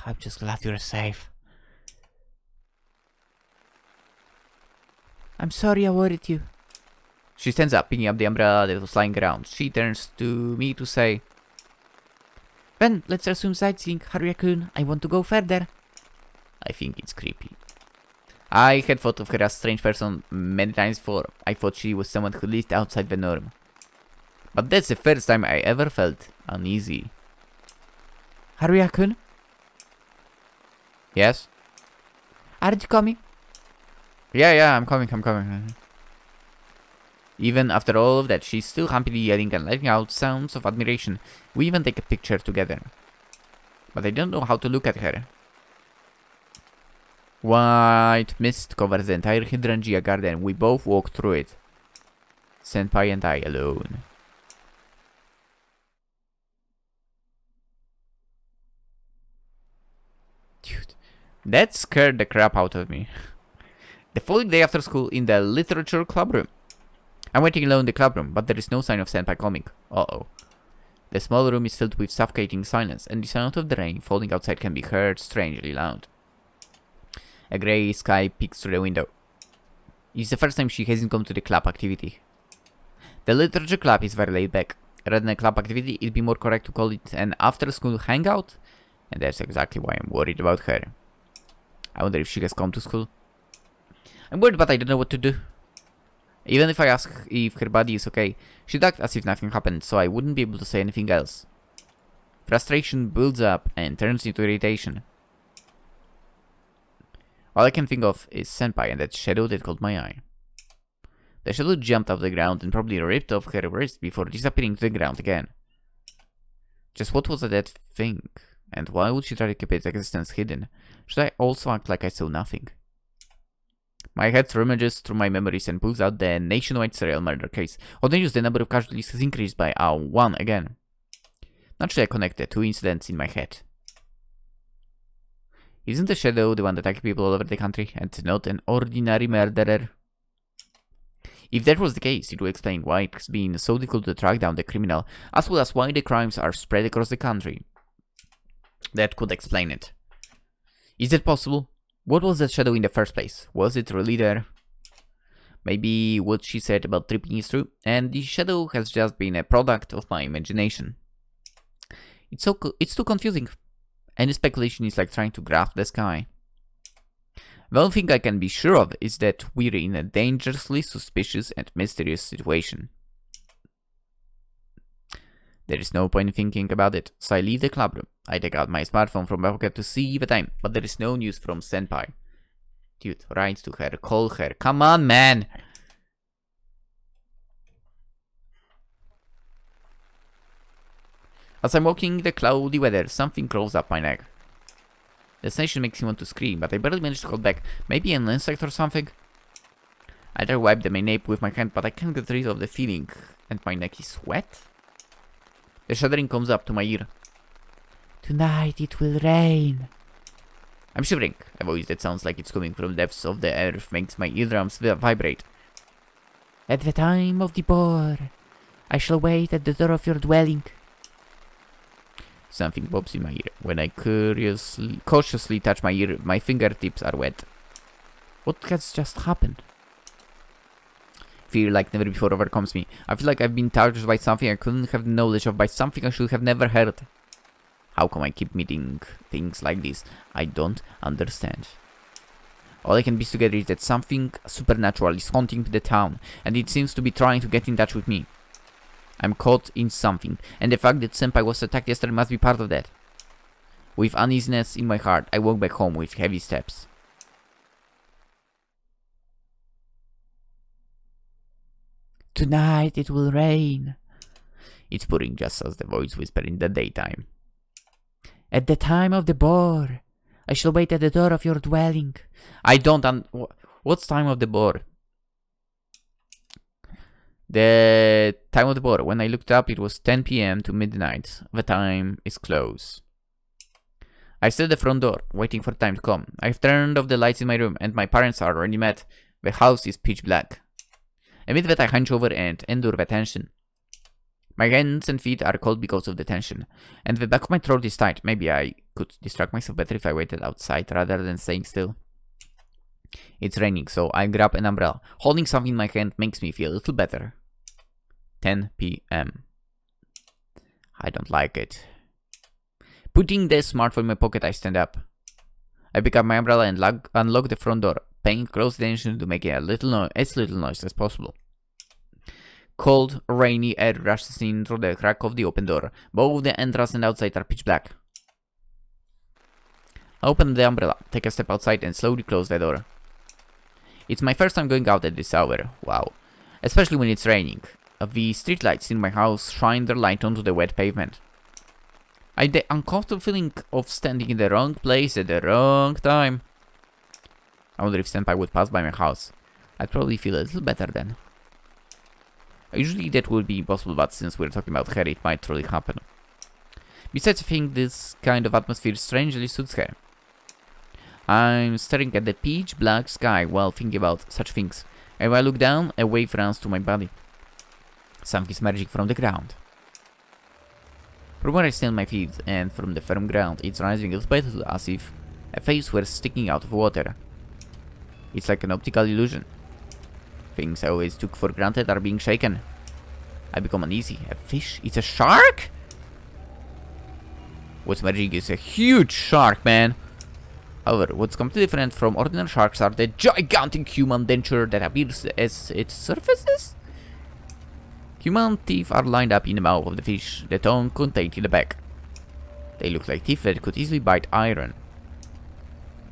I'm just glad you're safe.
I'm sorry I worried you.
She stands up, picking up the umbrella that was lying around. She turns to me to say,
Then, let's resume sightseeing, Haruya-kun. I want to go further.
I think it's creepy. I had thought of her as a strange person many times before. I thought she was someone who lived outside the norm. But that's the first time I ever felt uneasy.
Haruya-kun?
Yes?
Aren't you coming?
Yeah, I'm coming. Even after all of that, she's still happily yelling and letting out sounds of admiration. We even take a picture together. But I don't know how to look at her. White mist covers the entire hydrangea garden. We both walk through it. Senpai and I alone. Dude, that scared the crap out of me. The following day after school, in the literature club room. I'm waiting alone in the club room, but there is no sign of Senpai coming. Uh-oh. The small room is filled with suffocating silence, and the sound of the rain falling outside can be heard strangely loud. A grey sky peeks through the window. It's the first time she hasn't come to the club activity. The literature club is very laid back. Rather than a club activity, it'd be more correct to call it an after-school hangout, and that's exactly why I'm worried about her. I wonder if she has come to school. I'm worried, but I don't know what to do. Even if I ask if her body is okay, she'd act as if nothing happened, so I wouldn't be able to say anything else. Frustration builds up and turns into irritation. All I can think of is Senpai and that shadow that caught my eye. The shadow jumped off the ground and probably ripped off her wrist before disappearing to the ground again. Just what was that thing? And why would she try to keep its existence hidden? Should I also act like I saw nothing? My head rummages through my memories and pulls out the nationwide serial murder case. On the news, the number of casualties has increased by 1 again. Naturally, I connect the two incidents in my head. Isn't the shadow the one attacking people all over the country and not an ordinary murderer? If that was the case, it would explain why it's been so difficult to track down the criminal, as well as why the crimes are spread across the country. That could explain it. Is it possible? What was that shadow in the first place? Was it really there? Maybe what she said about tripping is true, and the shadow has just been a product of my imagination. It's too confusing. Any speculation is like trying to grasp the sky. The only thing I can be sure of is that we're in a dangerously suspicious and mysterious situation. There is no point in thinking about it, so I leave the club room. I take out my smartphone from my pocket to see the time, but there is no news from Senpai. Dude, write to her, call her, come on, man! As I'm walking the cloudy weather, something crawls up my neck. The sensation makes me want to scream, but I barely manage to hold back. Maybe an insect or something? I try to wipe my nape with my hand, but I can't get rid of the feeling, and my neck is wet? The shuddering comes up to my ear.
Tonight it will rain.
I'm shivering. A voice that sounds like it's coming from the depths of the earth makes my eardrums vibrate.
At the time of the boar, I shall wait at the door of your dwelling.
Something pops in my ear. When I cautiously touch my ear, my fingertips are wet. What has just happened? Fear like never before overcomes me. I feel like I've been touched by something I couldn't have knowledge of, by something I should have never heard. How come I keep meeting things like this? I don't understand. All I can piece together is that something supernatural is haunting the town, and it seems to be trying to get in touch with me. I'm caught in something, and the fact that Senpai was attacked yesterday must be part of that. With uneasiness in my heart, I walk back home with heavy steps.
Tonight it will rain.
It's pouring just as the voice whispered in the daytime.
At the time of the boar, I shall wait at the door of your dwelling.
I don't what's time of the boar? The time of the boar. When I looked up, it was 10 p.m. to midnight. The time is close. I stood at the front door, waiting for time to come. I've turned off the lights in my room, and my parents are already met. The house is pitch black. Amid that, I hunch over and endure the tension. My hands and feet are cold because of the tension, and the back of my throat is tight. Maybe I could distract myself better if I waited outside rather than staying still. It's raining, so I grab an umbrella. Holding something in my hand makes me feel a little better. 10 p.m. I don't like it. Putting the smartphone in my pocket, I stand up. I pick up my umbrella and unlock the front door, paying close attention to make as little noise as possible. Cold, rainy air rushes in through the crack of the open door. Both the entrance and outside are pitch black. I open the umbrella, take a step outside, and slowly close the door. It's my first time going out at this hour. Wow. Especially when it's raining. The streetlights in my house shine their light onto the wet pavement. I had the uncomfortable feeling of standing in the wrong place at the wrong time. I wonder if Senpai would pass by my house. I'd probably feel a little better then. Usually that would be impossible, but since we're talking about her, it might truly happen. Besides, I think this kind of atmosphere strangely suits her. I'm staring at the pitch black sky while thinking about such things, and when I look down, a wave runs to my body. Something is emerging from the ground. From where I stand on my feet and from the firm ground, it's rising a little bit as if a face were sticking out of water. It's like an optical illusion. Things I always took for granted are being shaken. I become uneasy. A fish? It's a shark? What's emerging is a huge shark, man. However, what's completely different from ordinary sharks are the gigantic human denture that appears as it surfaces. Human teeth are lined up in the mouth of the fish, the tongue contained in the back. They look like teeth that could easily bite iron.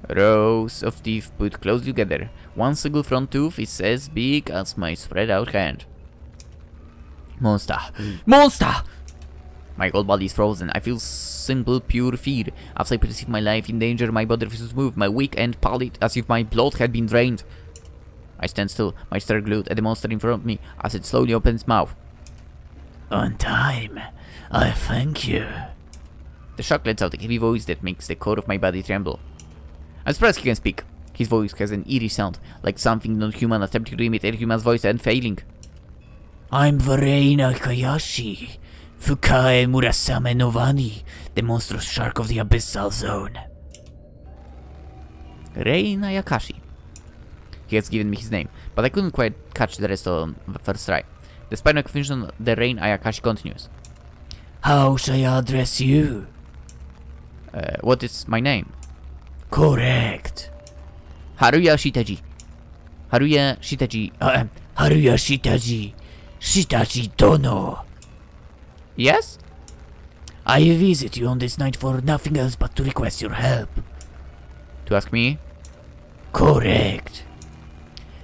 Rows of teeth put closely together. One single front tooth is as big as my spread out hand. Monster! Monster! My whole body is frozen. I feel simple, pure fear. As I perceive my life in danger, my body refuses to move, my weak and pallid, as if my blood had been drained. I stand still, my stare glued at the monster in front of me, as it slowly opens its mouth.
On time. I thank you.
The shark lets out a heavy voice that makes the core of my body tremble. I'm surprised he can speak. His voice has an eerie sound, like something non-human attempting to imitate a human's voice and failing.
I'm Varei Nakayashi, Fukae Murasame Novani, the monstrous shark of the Abyssal Zone.
Rei Nayakashi. He has given me his name, but I couldn't quite catch the rest on the first try. Despite my confusion, the Rei Nayakashi continues.
How shall I address you?
What is my name?
Correct.
Haruya Shitaji. Haruya Shitaji.
Haruya Shitaji. Shitaji Dono.
Yes?
I visit you on this night for nothing else but to request your help.
To ask me?
Correct.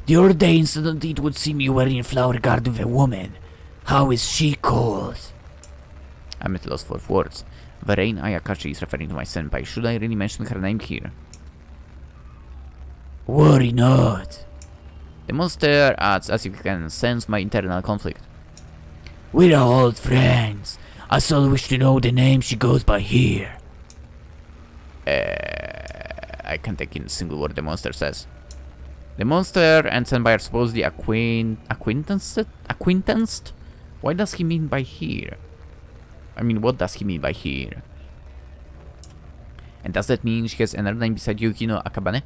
The other day incident, it would seem you were in flower garden with a woman. How is she called?
I'm at a loss for words. Varei Nayakashi is referring to my senpai. Should I really mention her name here?
Worry not.
The monster adds as if you can sense my internal conflict.
We're old friends. I still wish to know the name she goes by here.
I can't take in a single word the monster says. The monster and senpai are supposedly acquaintanced? What does he mean by here? I mean, what does he mean by here? And does that mean she has another name beside Yukino Akabane?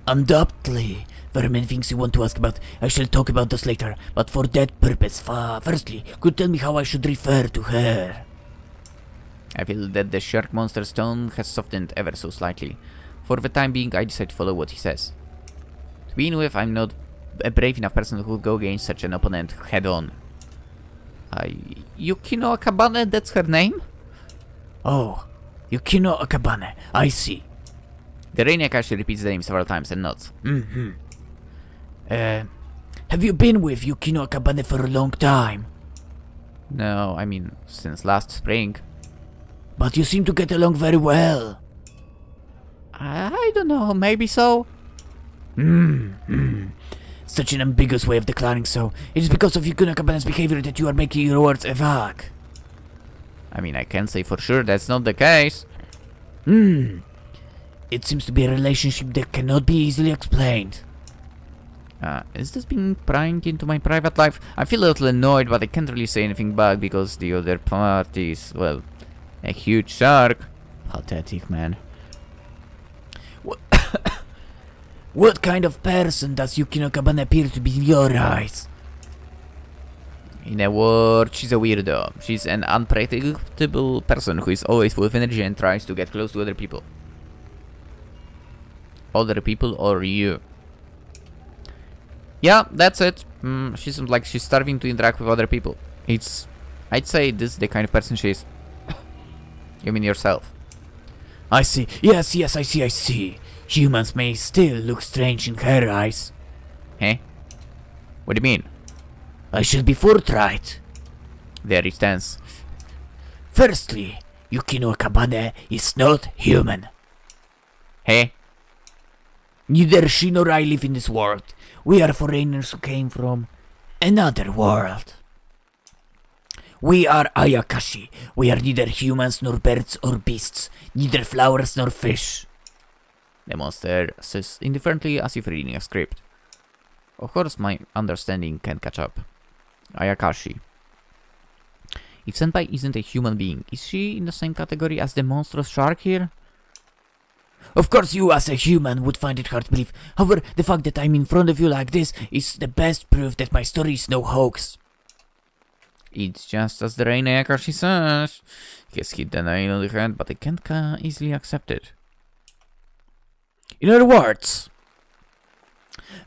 Undoubtedly. There are many things you want to ask about. I shall talk about this later. But for that purpose, firstly, could you tell me how I should refer to her?
I feel that the shark monster's tone has softened ever so slightly. For the time being, I decide to follow what he says. To begin with, I'm not a brave enough person who would go against such an opponent head-on. Yukino Akabane, that's her name?
Oh, Yukino Akabane, I see.
The Rei Nayakashi repeats the name several times and nods.
Have you been with Yukino Akabane for a long time?
No, I mean, since last spring.
But you seem to get along very well.
I don't know, maybe so.
Such an ambiguous way of declaring so. It is because of Yukino Akabane's behavior that you are making your words vague.
I mean, I can't say for sure that's not the case.
It seems to be a relationship that cannot be easily explained.
Is this being prying into my private life? I feel a little annoyed, but I can't really say anything back because the other party is, well, a huge shark. Pathetic, man.
What kind of person does Yukino Akabane appear to be in your eyes?
In a word, she's a weirdo. She's an unpredictable person who is always full of energy and tries to get close to other people. Other people or you? Yeah, that's it. She seems like she's starving to interact with other people. I'd say this is the kind of person she is. You mean yourself?
I see. Yes, I see. Humans may still look strange in her eyes.
Eh? What do you mean?
I shall be forthright.
There he stands.
Firstly, Yukino Akabane is not human.
Hey?
Neither she nor I live in this world. We are foreigners who came from another world. We are Ayakashi. We are neither humans nor birds or beasts, neither flowers nor fish.
The monster says indifferently as if reading a script. Of course my understanding can catch up. Ayakashi. If Senpai isn't a human being, is she in the same category as the monstrous shark here?
Of course you as a human would find it hard to believe. However, the fact that I'm in front of you like this is the best proof that my story is no hoax.
It's just as the Rei Nayakashi says. He has hit the nail on the head, but I can't easily accept it.
In other words,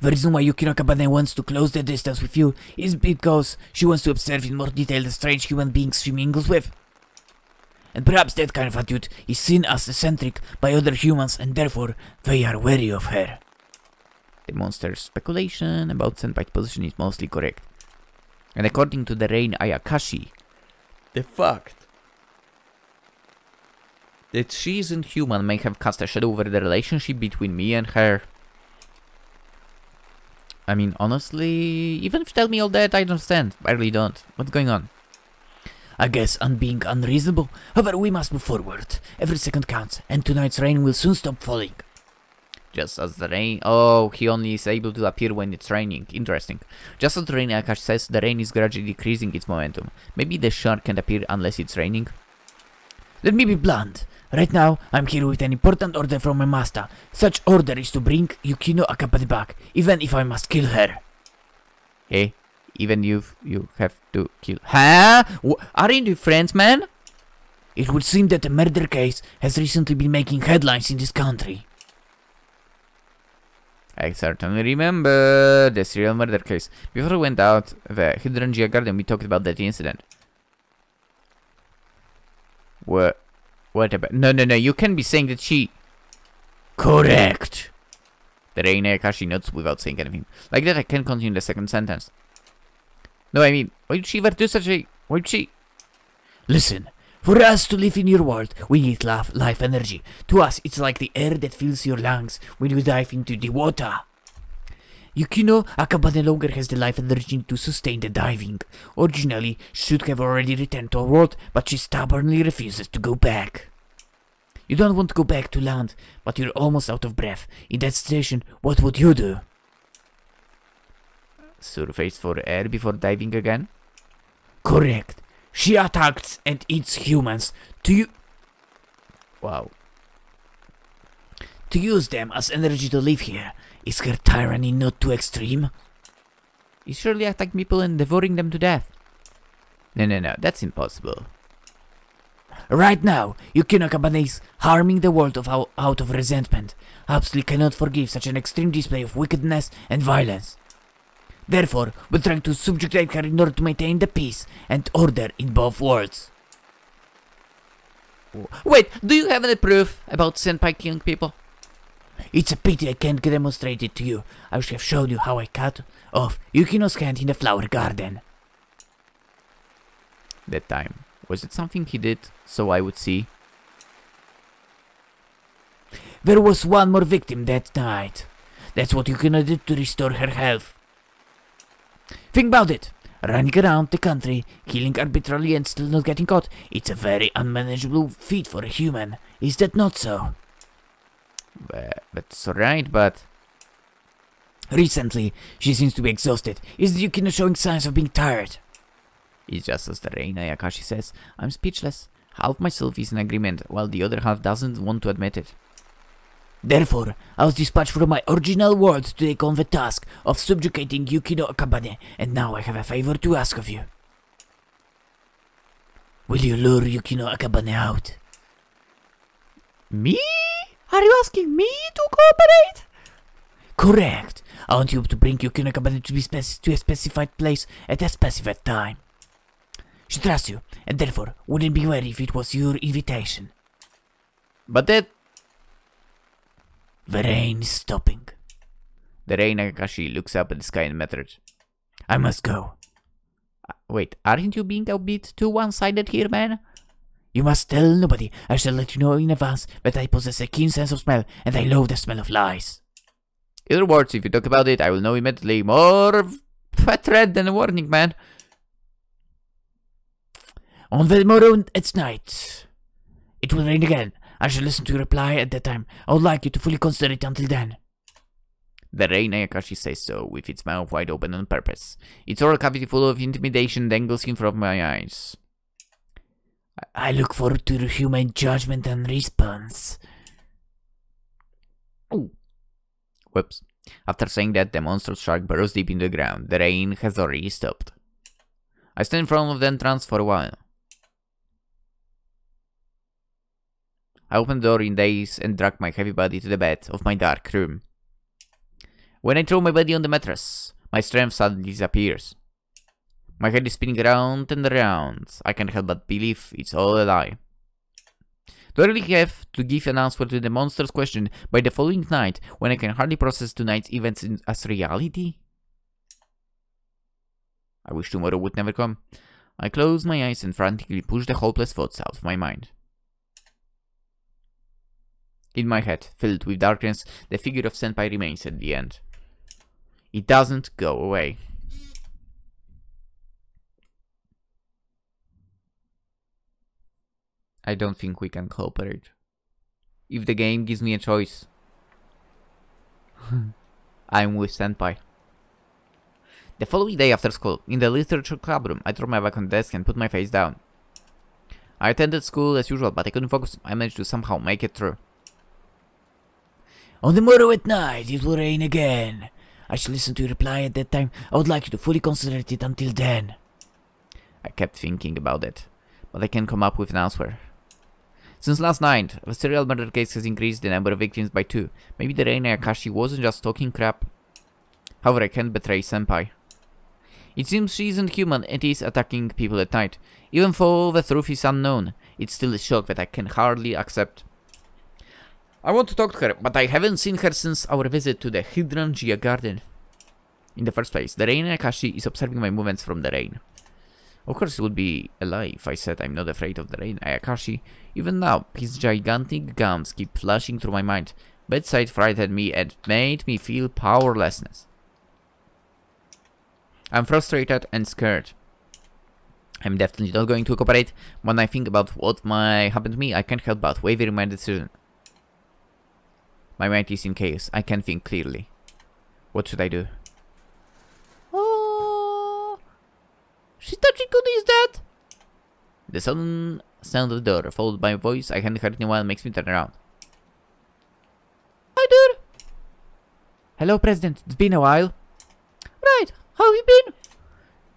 the reason why Yukino Akabane wants to close the distance with you is because she wants to observe in more detail the strange human beings she mingles with. And perhaps that kind of attitude is seen as eccentric by other humans and therefore they are wary of her.
The monster's speculation about Senpai's position is mostly correct. And according to the Rei Ayakashi, the fact that she isn't human may have cast a shadow over the relationship between me and her. I mean, honestly, even if you tell me all that, I don't understand. I really don't. What's going on?
I guess I'm being unreasonable. However, we must move forward. Every second counts, and tonight's rain will soon stop falling.
Just as the rain... Oh, he only is able to appear when it's raining. Interesting. Just as the rain, Akash says, the rain is gradually decreasing its momentum. Maybe the shark can't appear unless it's raining?
Let me be blunt. Right now, I'm here with an important order from my master. Such order is to bring Yukino Akabane back, even if I must kill her.
Hey, even you have to kill... Huh? Aren't you friends, man?
It would seem that a murder case has recently been making headlines in this country.
I certainly remember the serial murder case. Before we went out the hydrangea garden, we talked about that incident. What about... No, you can't be saying that she...
Correct.
The Reina Akashi nods without saying anything. Like that, I can't continue the second sentence. No, I mean, why did she ever do such a... Why did she...
Listen, for us to live in your world, we need life energy. To us, it's like the air that fills your lungs when you dive into the water. Yukino Akabane no longer has the life energy to sustain the diving. Originally, she should have already returned to our world, but she stubbornly refuses to go back. You don't want to go back to land, but you're almost out of breath. In that situation, what would you do?
Surface for air before diving again?
Correct. She attacks and eats humans
Wow.
To use them as energy to live here. Is her tyranny not too extreme?
You surely attack people and devouring them to death. No, that's impossible.
Right now, Yukino Akabane is harming the world out of resentment. Absolutely cannot forgive such an extreme display of wickedness and violence. Therefore, we're trying to subjugate her in order to maintain the peace and order in both worlds.
Wait, do you have any proof about Senpai killing people?
It's a pity I can't demonstrate it to you. I should have shown you how I cut off Yukino's hand in the flower garden.
That time. Was it something he did so I would see?
There was one more victim that night. That's what Yukino did to restore her health. Think about it. Running around the country, killing arbitrarily and still not getting caught. It's a very unmanageable feat for a human. Is that not so?
That's alright, but...
Recently, she seems to be exhausted. Is Yukino showing signs of being tired?
It's just as the Reina Yakashi says. I'm speechless. Half myself is in agreement, while the other half doesn't want to admit it.
Therefore, I was dispatched from my original world to take on the task of subjugating Yukino Akabane, and now I have a favor to ask of you. Will you lure Yukino Akabane out?
Me? Are you asking me to cooperate?
Correct. I want you to bring Yukino Akabane to a specified place at a specified time. She trusts you, and therefore wouldn't be worried if it was your invitation.
But that...
The rain is stopping.
The Reina Yakashi looks up at the sky and mutters.
I must go.
Wait, aren't you being a bit too one-sided here, man?
You must tell nobody. I shall let you know in advance that I possess a keen sense of smell, and I love the smell of lies.
In other words, if you talk about it, I will know immediately. More of a threat than a warning, man.
On the morrow at night, it will rain again. I shall listen to your reply at that time. I would like you to fully consider it until then.
The Reina Yakashi says so, with its mouth wide open on purpose. Its oral cavity full of intimidation dangles in front of my eyes.
I look forward to your human judgment and response.
Oh. Whoops. After saying that, the monstrous shark burrows deep into the ground. The rain has already stopped. I stand in front of the entrance for a while. I open the door in daze and drag my heavy body to the bed of my dark room. When I throw my body on the mattress, my strength suddenly disappears. My head is spinning around and around. I can't help but believe it's all a lie. Do I really have to give an answer to the monster's question by the following night when I can hardly process tonight's events as reality? I wish tomorrow would never come. I close my eyes and frantically push the hopeless thoughts out of my mind. In my head, filled with darkness, the figure of Senpai remains at the end. It doesn't go away. I don't think we can cooperate. If the game gives me a choice, I'm with Senpai. The following day after school, in the literature club room, I threw my back on the desk and put my face down. I attended school as usual, but I couldn't focus. I managed to somehow make it through.
On the morrow at night, it will rain again. I shall listen to your reply at that time. I would like you to fully consider it until then.
I kept thinking about it, but I can't come up with an answer. Since last night, the serial murder case has increased the number of victims by 2. Maybe the Reina Akashi wasn't just talking crap. However, I can't betray Senpai. It seems she isn't human and is attacking people at night. Even though the truth is unknown, it's still a shock that I can hardly accept. I want to talk to her, but I haven't seen her since our visit to the hydrangea garden. In the first place, the Reina Akashi is observing my movements from the rain. Of course, it would be a lie if I said I'm not afraid of the Reina Akashi. Even now, his gigantic gums keep flashing through my mind. Bedside frightened me and made me feel powerlessness. I'm frustrated and scared. I'm definitely not going to cooperate. When I think about what might happen to me, I can't help but waver in my decision. My mind is in chaos. I can't think clearly. What should I do?
Oh, Shitachikun is dead.
The sudden sound of the door, followed by a voice I hadn't heard anyone, makes me turn around.
Hi there.
Hello, President. It's been a while.
Right. How have you been?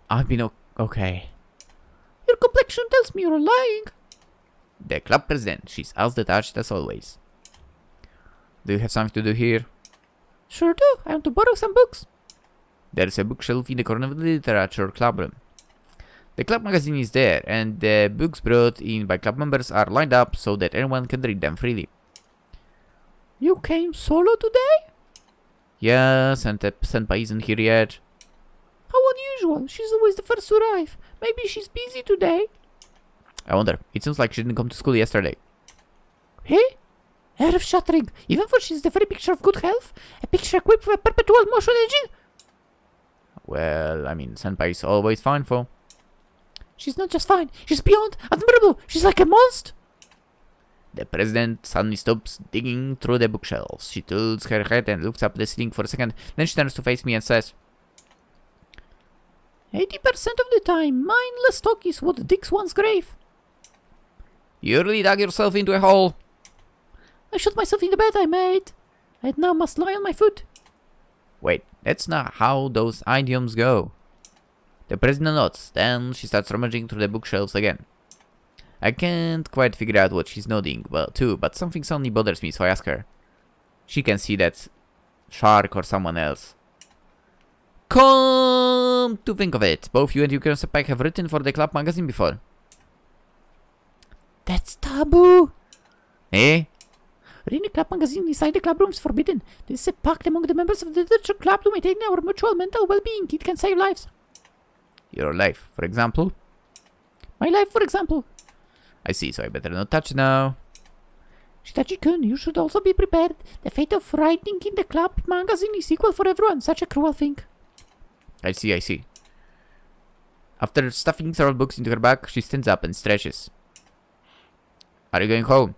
I've been okay.
Your complexion tells me you're lying.
The club president. She's as detached as always. Do you have something to do here?
Sure do. I want to borrow some books.
There's a bookshelf in the corner of the literature club room. The club magazine is there, and the books brought in by club members are lined up so that anyone can read them freely.
You came solo today?
Yes, and the Senpai isn't here yet.
How unusual. She's always the first to arrive. Maybe she's busy today.
I wonder. It seems like she didn't come to school yesterday.
Hey? Earth-shattering. Even though she's the very picture of good health, a picture equipped with a perpetual motion engine.
Well, I mean, Senpai is always fine for.
She's not just fine. She's beyond admirable. She's like a monster.
The president suddenly stops digging through the bookshelves. She tilts her head and looks up the ceiling for a second. Then she turns to face me and says,
80% of the time, mindless talk is what digs one's grave.
You really dug yourself into a hole.
I shot myself in the bed I made. I now must lie on my foot.
Wait, that's not how those idioms go. The president nods, then she starts rummaging through the bookshelves again. I can't quite figure out what she's nodding but something suddenly bothers me, so I ask her. She can see that shark or someone else. Come to think of it, both you and Yukino Senpai have written for the club magazine before.
That's taboo.
Eh?
Reading a club magazine inside the club room is forbidden. This is a pact among the members of the literature club to maintain our mutual mental well-being. It can save lives.
Your life, for example?
My life, for example.
I see, so I better not touch now.
Shitachi-kun, you should also be prepared. The fate of writing in the club magazine is equal for everyone. Such a cruel thing.
I see. After stuffing several books into her bag, she stands up and stretches. Are you going home?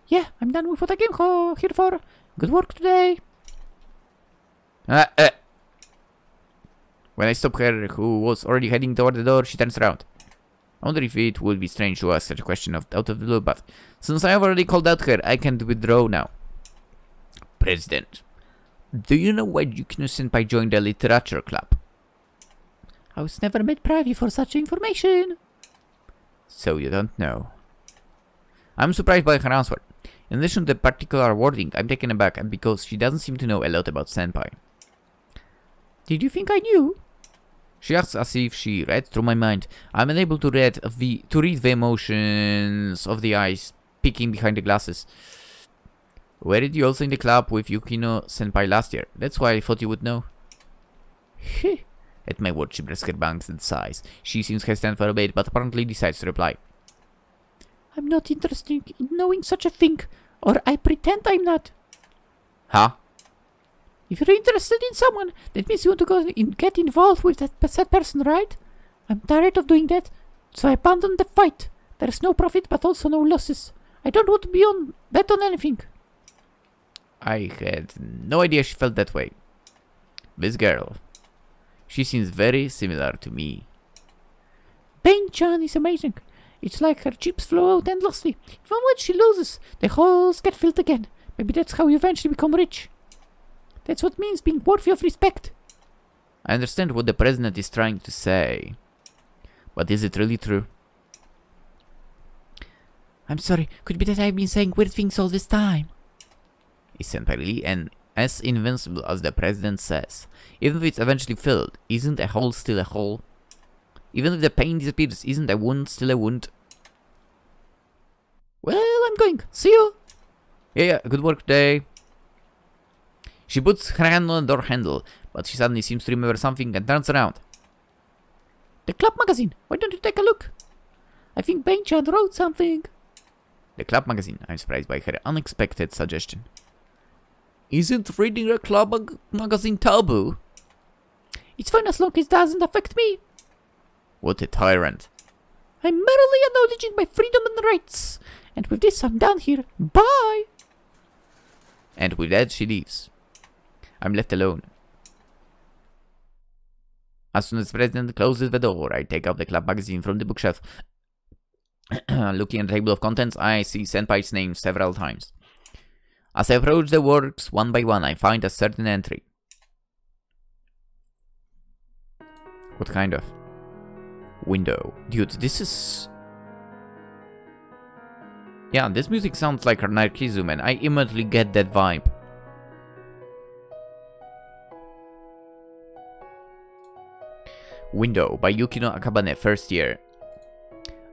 Yeah, I'm done with what I came here for. Good work today.
When I stop her, who was already heading toward the door, she turns around. I wonder if it would be strange to ask such a question out of the blue, but since I have already called out her, I can't withdraw now. President, do you know why Yukino Senpai joined the literature club?
I was never made privy for such information.
So you don't know. I'm surprised by her answer. In addition to the particular wording, I'm taken aback because she doesn't seem to know a lot about Senpai.
Did you think I knew?
She asks as if she read through my mind. I'm unable to read the emotions of the eyes peeking behind the glasses. Were you also in the club with Yukino Senpai last year? That's why I thought you would know. At my word, she breaks her bangs and sighs. She seems hesitant for a bit, but apparently decides to reply.
I'm not interested in knowing such a thing, or I pretend I'm not.
Huh?
If you're interested in someone, that means you want to get involved with that person, right? I'm tired of doing that, so I abandoned the fight. There's no profit, but also no losses. I don't want to bet on anything.
I had no idea she felt that way. This girl. She seems very similar to me.
Pain-chan is amazing. It's like her chips flow out endlessly. Even when she loses, the holes get filled again. Maybe that's how you eventually become rich. That's what means being worthy of respect.
I understand what the president is trying to say. But is it really true?
I'm sorry, could it be that I've been saying weird things all this time?
Is Senpai really as invincible as the president says? Even if it's eventually filled, isn't a hole still a hole? Even if the pain disappears, isn't a wound still a wound?
Well, I'm going. See you.
Yeah, good work today. She puts her hand on the door handle, but she suddenly seems to remember something and turns around.
The club magazine. Why don't you take a look? I think Pain-chan wrote something.
The club magazine. I'm surprised by her unexpected suggestion. Isn't reading a club magazine taboo?
It's fine as long as it doesn't affect me.
What a tyrant.
I'm merely acknowledging my freedom and rights. And with this, I'm done here. Bye.
And with that, she leaves. I'm left alone. As soon as the president closes the door, I take out the club magazine from the bookshelf. Looking at the table of contents, I see Senpai's name several times. As I approach the works one by one, I find a certain entry. What kind of? Window. Dude, this is... Yeah, this music sounds like anarchism and I immediately get that vibe. Window by Yukino Akabane, first year.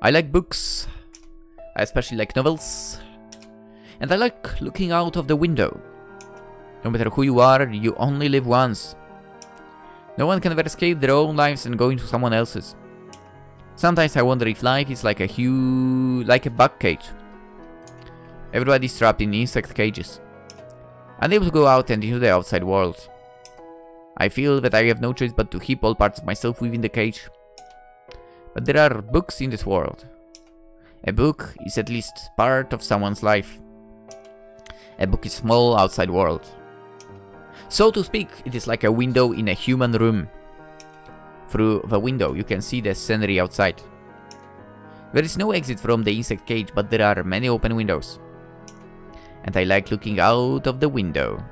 I like books. I especially like novels. And I like looking out of the window. No matter who you are, you only live once. No one can ever escape their own lives and go into someone else's. Sometimes I wonder if life is like a bug cage. Everybody's trapped in insect cages, unable to go out and into the outside world. I feel that I have no choice but to keep all parts of myself within the cage. But there are books in this world. A book is at least part of someone's life. A book is a small outside world. So to speak, it is like a window in a human room. Through the window you can see the scenery outside. There is no exit from the insect cage, but there are many open windows. And I like looking out of the window.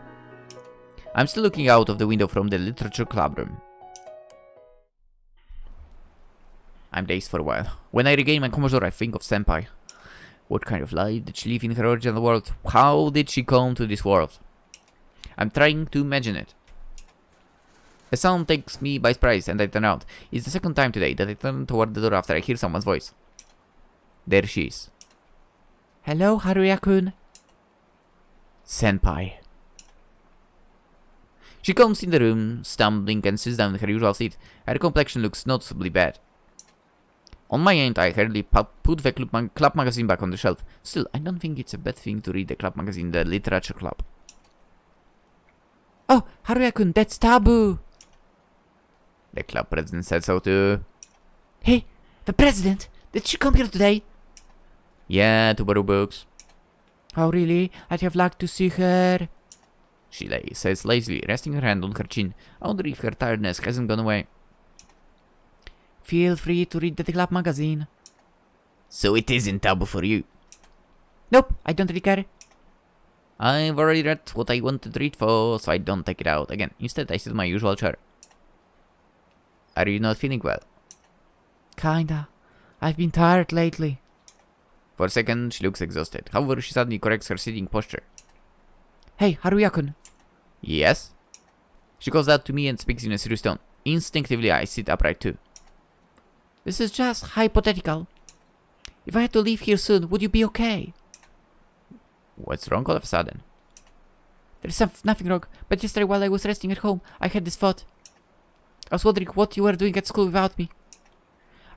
I'm still looking out of the window from the literature club room. I'm dazed for a while. When I regain my composure, I think of Senpai. What kind of life did she live in her original world? How did she come to this world? I'm trying to imagine it. A sound takes me by surprise and I turn out. It's the second time today that I turn toward the door after I hear someone's voice. There she is.
Hello, Haruya-kun.
Senpai. She comes in the room, stumbling, and sits down in her usual seat. Her complexion looks noticeably bad. On my end, I hurriedly put the club magazine back on the shelf. Still, I don't think it's a bad thing to read the club magazine, the literature club.
Oh, Haruya-kun, that's taboo.
The club president said so too.
Hey, the president? Did she come here today?
Yeah, to borrow books.
Oh, really? I'd have liked to see her.
She says lazily, resting her hand on her chin. I wonder if her tiredness hasn't gone away.
Feel free to read the club magazine.
So it isn't taboo for you?
Nope, I don't really care.
I've already read what I wanted to read for, so I don't take it out again. Instead, I sit in my usual chair. Are you not feeling well?
Kinda. I've been tired lately.
For a second, she looks exhausted. However, she suddenly corrects her sitting posture.
Hey, Haruya-kun.
Yes? She calls out to me and speaks in a serious tone. Instinctively, I sit upright too.
This is just hypothetical. If I had to leave here soon, would you be okay?
What's wrong all of a sudden?
There's nothing wrong, but yesterday while I was resting at home, I had this thought. I was wondering what you were doing at school without me.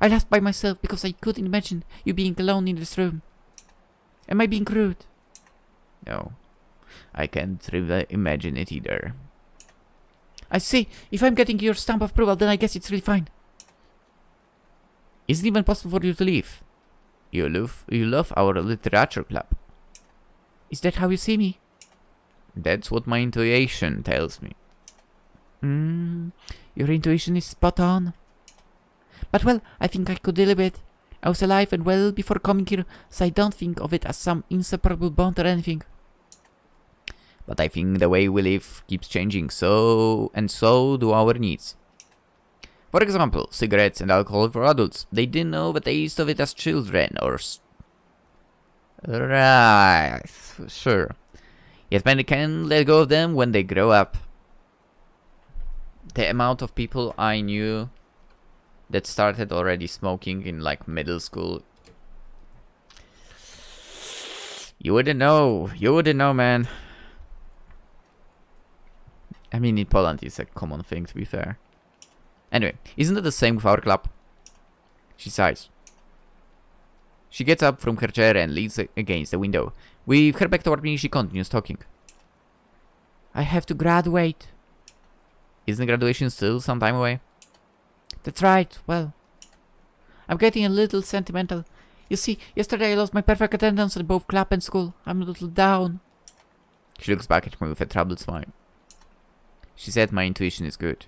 I laughed by myself because I couldn't imagine you being alone in this room. Am I being rude?
No, I can't really imagine it either.
I see. If I'm getting your stamp of approval, then I guess it's really fine.
Is it even possible for you to leave? You love our literature club.
Is that how you see me?
That's what my intuition tells me.
Your intuition is spot on. But well, I think I could deal with it. I was alive and well before coming here, so I don't think of it as some inseparable bond or anything.
But I think the way we live keeps changing, so do our needs. For example, cigarettes and alcohol for adults. They didn't know the taste of it as children, or... Right, sure. Yet many can let go of them when they grow up. The amount of people I knew that started already smoking in like middle school. You wouldn't know, man. I mean, in Poland it's a common thing, to be fair. Anyway, isn't it the same with our club? She sighs. She gets up from her chair and leans against the window. With her back toward me, she continues talking.
I have to graduate.
Isn't graduation still some time away?
That's right, well, I'm getting a little sentimental. You see, yesterday I lost my perfect attendance at both club and school. I'm a little down.
She looks back at me with a troubled smile. She said my intuition is good.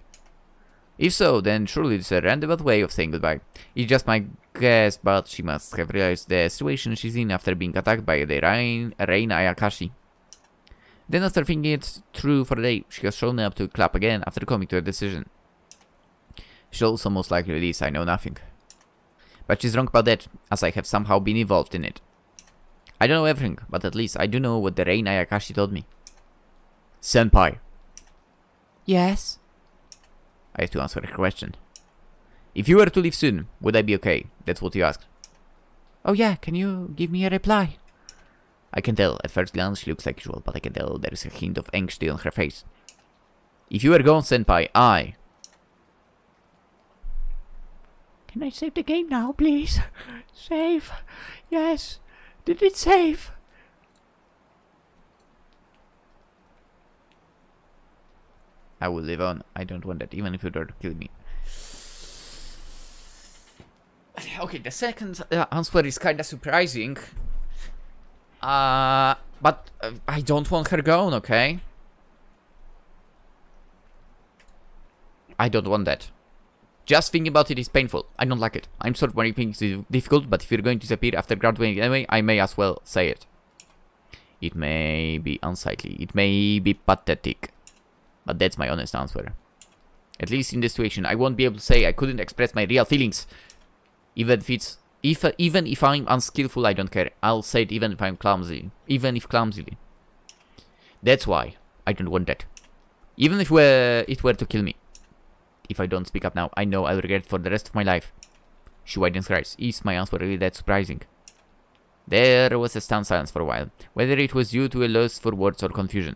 If so, then surely it's a roundabout way of saying goodbye. It's just my guess, but she must have realized the situation she's in after being attacked by the Rain Ayakashi. Then after thinking it through for the day, she has shown up to club again after coming to a decision. She'll also most likely release I know nothing. But she's wrong about that, as I have somehow been involved in it. I don't know everything, but at least I do know what the Rain Ayakashi told me. Senpai.
Yes?
I have to answer her question. If you were to leave soon, would I be okay? That's what you asked.
Oh yeah, can you give me a reply?
I can tell. At first glance she looks like usual, but I can tell there is a hint of anxiety on her face. If you were gone, Senpai,
Can I save the game now, please? Save. Yes. Did it save?
I will live on. I don't want that, even if you were to kill me. Okay, the second answer is kinda surprising. But I don't want her gone, okay? I don't want that. Just thinking about it is painful. I don't like it. I'm sorry when things is difficult, but if you're going to disappear after graduating anyway, I may as well say it. It may be unsightly. It may be pathetic. But that's my honest answer. At least in this situation, I won't be able to say I couldn't express my real feelings. Even if I'm unskillful, I don't care. I'll say it even if I'm clumsy. Even if clumsily. That's why I don't want that. Even if it were to kill me. If I don't speak up now, I know I'll regret it for the rest of my life. She widens her eyes. Is my answer really that surprising? There was a stunned silence for a while, whether it was due to a loss for words or confusion.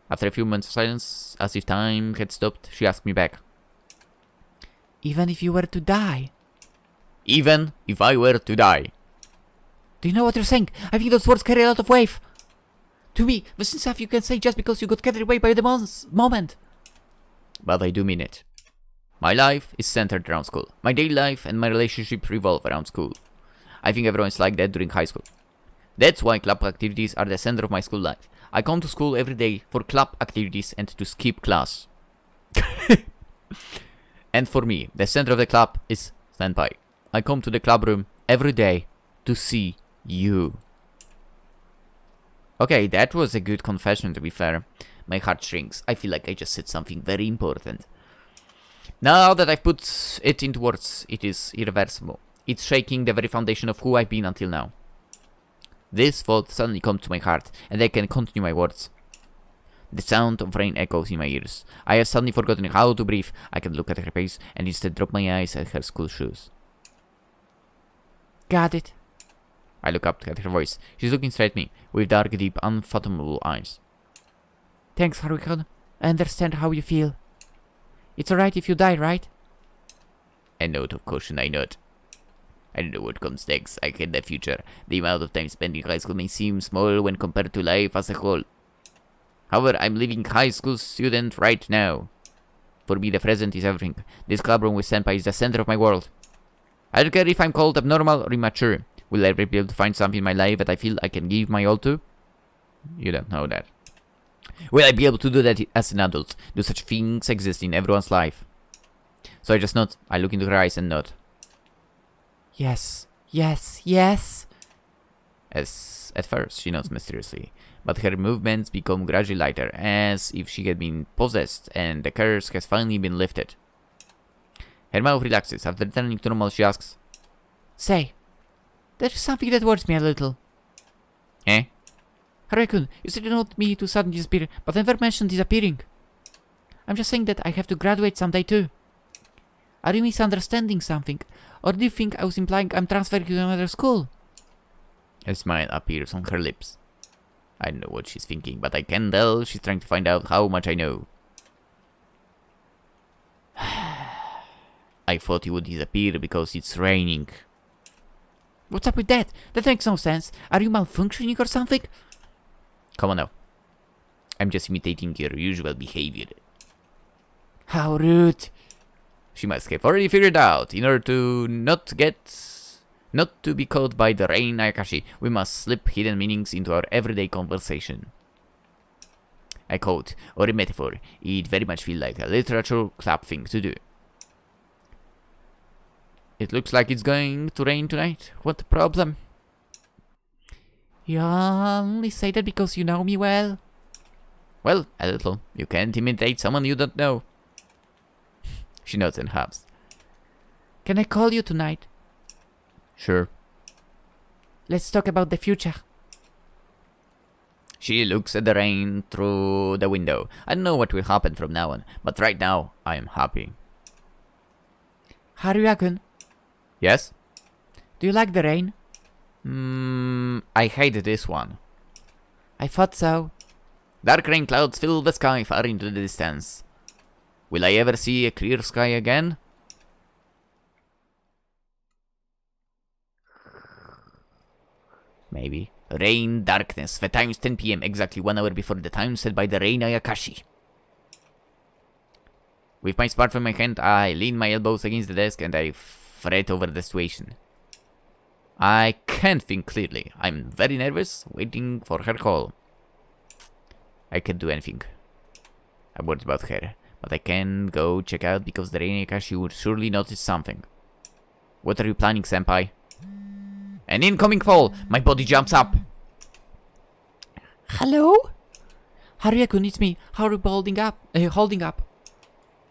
After a few moments of silence, as if time had stopped, she asked me back.
Even if you were to die?
Even if I were to die.
Do you know what you're saying? I think those words carry a lot of weight. To me, this isn't stuff you can say just because you got carried away by the moment.
But I do mean it. My life is centered around school. My daily life and my relationship revolve around school. I think everyone's like that during high school. That's why club activities are the center of my school life. I come to school every day for club activities and to skip class. And for me, the center of the club is Senpai. I come to the club room every day to see you. Okay, that was a good confession, to be fair. My heart shrinks. I feel like I just said something very important. Now that I've put it into words, it is irreversible. It's shaking the very foundation of who I've been until now. This thought suddenly comes to my heart, and I can continue my words. The sound of rain echoes in my ears. I have suddenly forgotten how to breathe. I can look at her face, and instead drop my eyes at her school shoes.
Got it.
I look up at her voice. She's looking straight at me, with dark, deep, unfathomable eyes.
Thanks, Haruka. I understand how you feel. It's alright if you die, right?
A note of caution, I nod. I don't know what comes next. I hate the future. The amount of time spent in high school may seem small when compared to life as a whole. However, I'm living high school student right now. For me, the present is everything. This clubroom with Senpai is the center of my world. I don't care if I'm called abnormal or immature. Will I ever be able to find something in my life that I feel I can give my all to? You don't know that. Will I be able to do that as an adult? Do such things exist in everyone's life? So I just nod. I look into her eyes and nod.
Yes, yes, yes.
As at first she nods mysteriously, but her movements become gradually lighter, as if she had been possessed and the curse has finally been lifted. Her mouth relaxes. After returning to normal, she asks,
Say, there's something that worries me a little.
Eh?
Haruya-kun, you said you don't want me to suddenly disappear, but never mentioned disappearing. I'm just saying that I have to graduate someday too. Are you misunderstanding something? Or do you think I was implying I'm transferring to another school?
A smile appears on her lips. I don't know what she's thinking, but I can tell she's trying to find out how much I know. I thought you would disappear because it's raining.
What's up with that? That makes no sense. Are you malfunctioning or something?
Come on now. I'm just imitating your usual behavior.
How rude.
She must have already figured out. In order to not to be caught by the rain Ayakashi, we must slip hidden meanings into our everyday conversation. I quote, or a metaphor, it very much feels like a literature club thing to do. It looks like it's going to rain tonight. What the problem?
You only say that because you know me well.
Well, a little. You can't imitate someone you don't know. She nods and huffs.
Can I call you tonight?
Sure.
Let's talk about the future.
She looks at the rain through the window. I don't know what will happen from now on, but right now, I am happy.
Haruya-kun,
Yes?
do you like the rain?
I hate this one.
I thought so.
Dark rain clouds fill the sky far into the distance. Will I ever see a clear sky again? Maybe. Rain, darkness. The time's 10 PM, exactly 1 hour before the time set by the rain Ayakashi. With my smartphone in my hand, I lean my elbows against the desk and I fret over the situation. I can't think clearly. I'm very nervous, waiting for her call. I can't do anything. I'm worried about her, but I can go check out because the rain Ayakashi would surely notice something. What are you planning, Senpai? An incoming call! My body jumps up!
Hello? Haruya-kun, it's me. How are you holding up?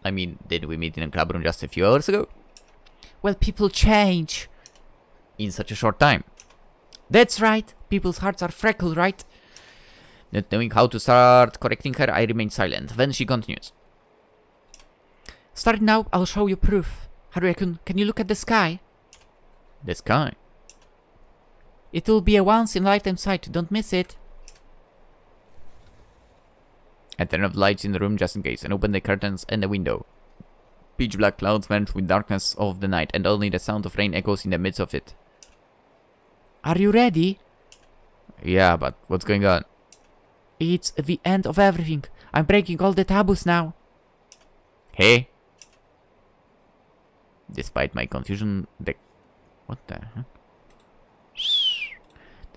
I mean, didn't we meet in a club room just a few hours ago?
Well, people change.
In such a short time.
That's right. People's hearts are freckled, right?
Not knowing how to start correcting her, I remain silent. Then she continues.
Starting now, I'll show you proof. Haruya-kun, can you look at the sky?
The sky?
It will be a once-in-a-lifetime sight. Don't miss it.
I turn off the lights in the room just in case and open the curtains and the window. Pitch black clouds merge with darkness of the night and only the sound of rain echoes in the midst of it.
Are you ready?
Yeah, but what's going on?
It's the end of everything. I'm breaking all the taboos now.
Hey? Despite my confusion, What the heck?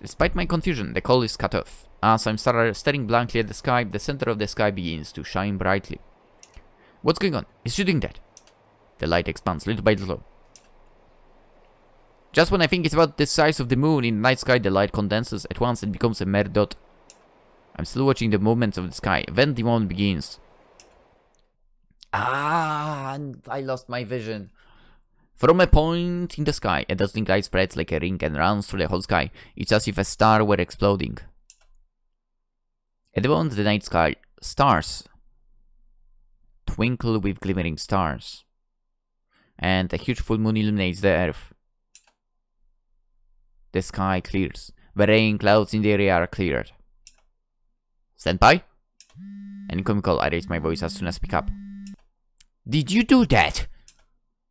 Despite my confusion, the call is cut off. As I'm staring blankly at the sky, the center of the sky begins to shine brightly. What's going on? Is she doing that? The light expands little by little. Just when I think it's about the size of the moon in the night sky, the light condenses at once and becomes a mere dot. I'm still watching the movements of the sky. Then the moment begins. And I lost my vision. From a point in the sky, a dazzling light spreads like a ring and runs through the whole sky. It's as if a star were exploding. At the moment, the night sky stars twinkle with glimmering stars, and a huge full moon illuminates the earth. The sky clears. The rain clouds in the area are cleared. Senpai? An incoming call. I raise my voice as soon as I pick up. Did you do that?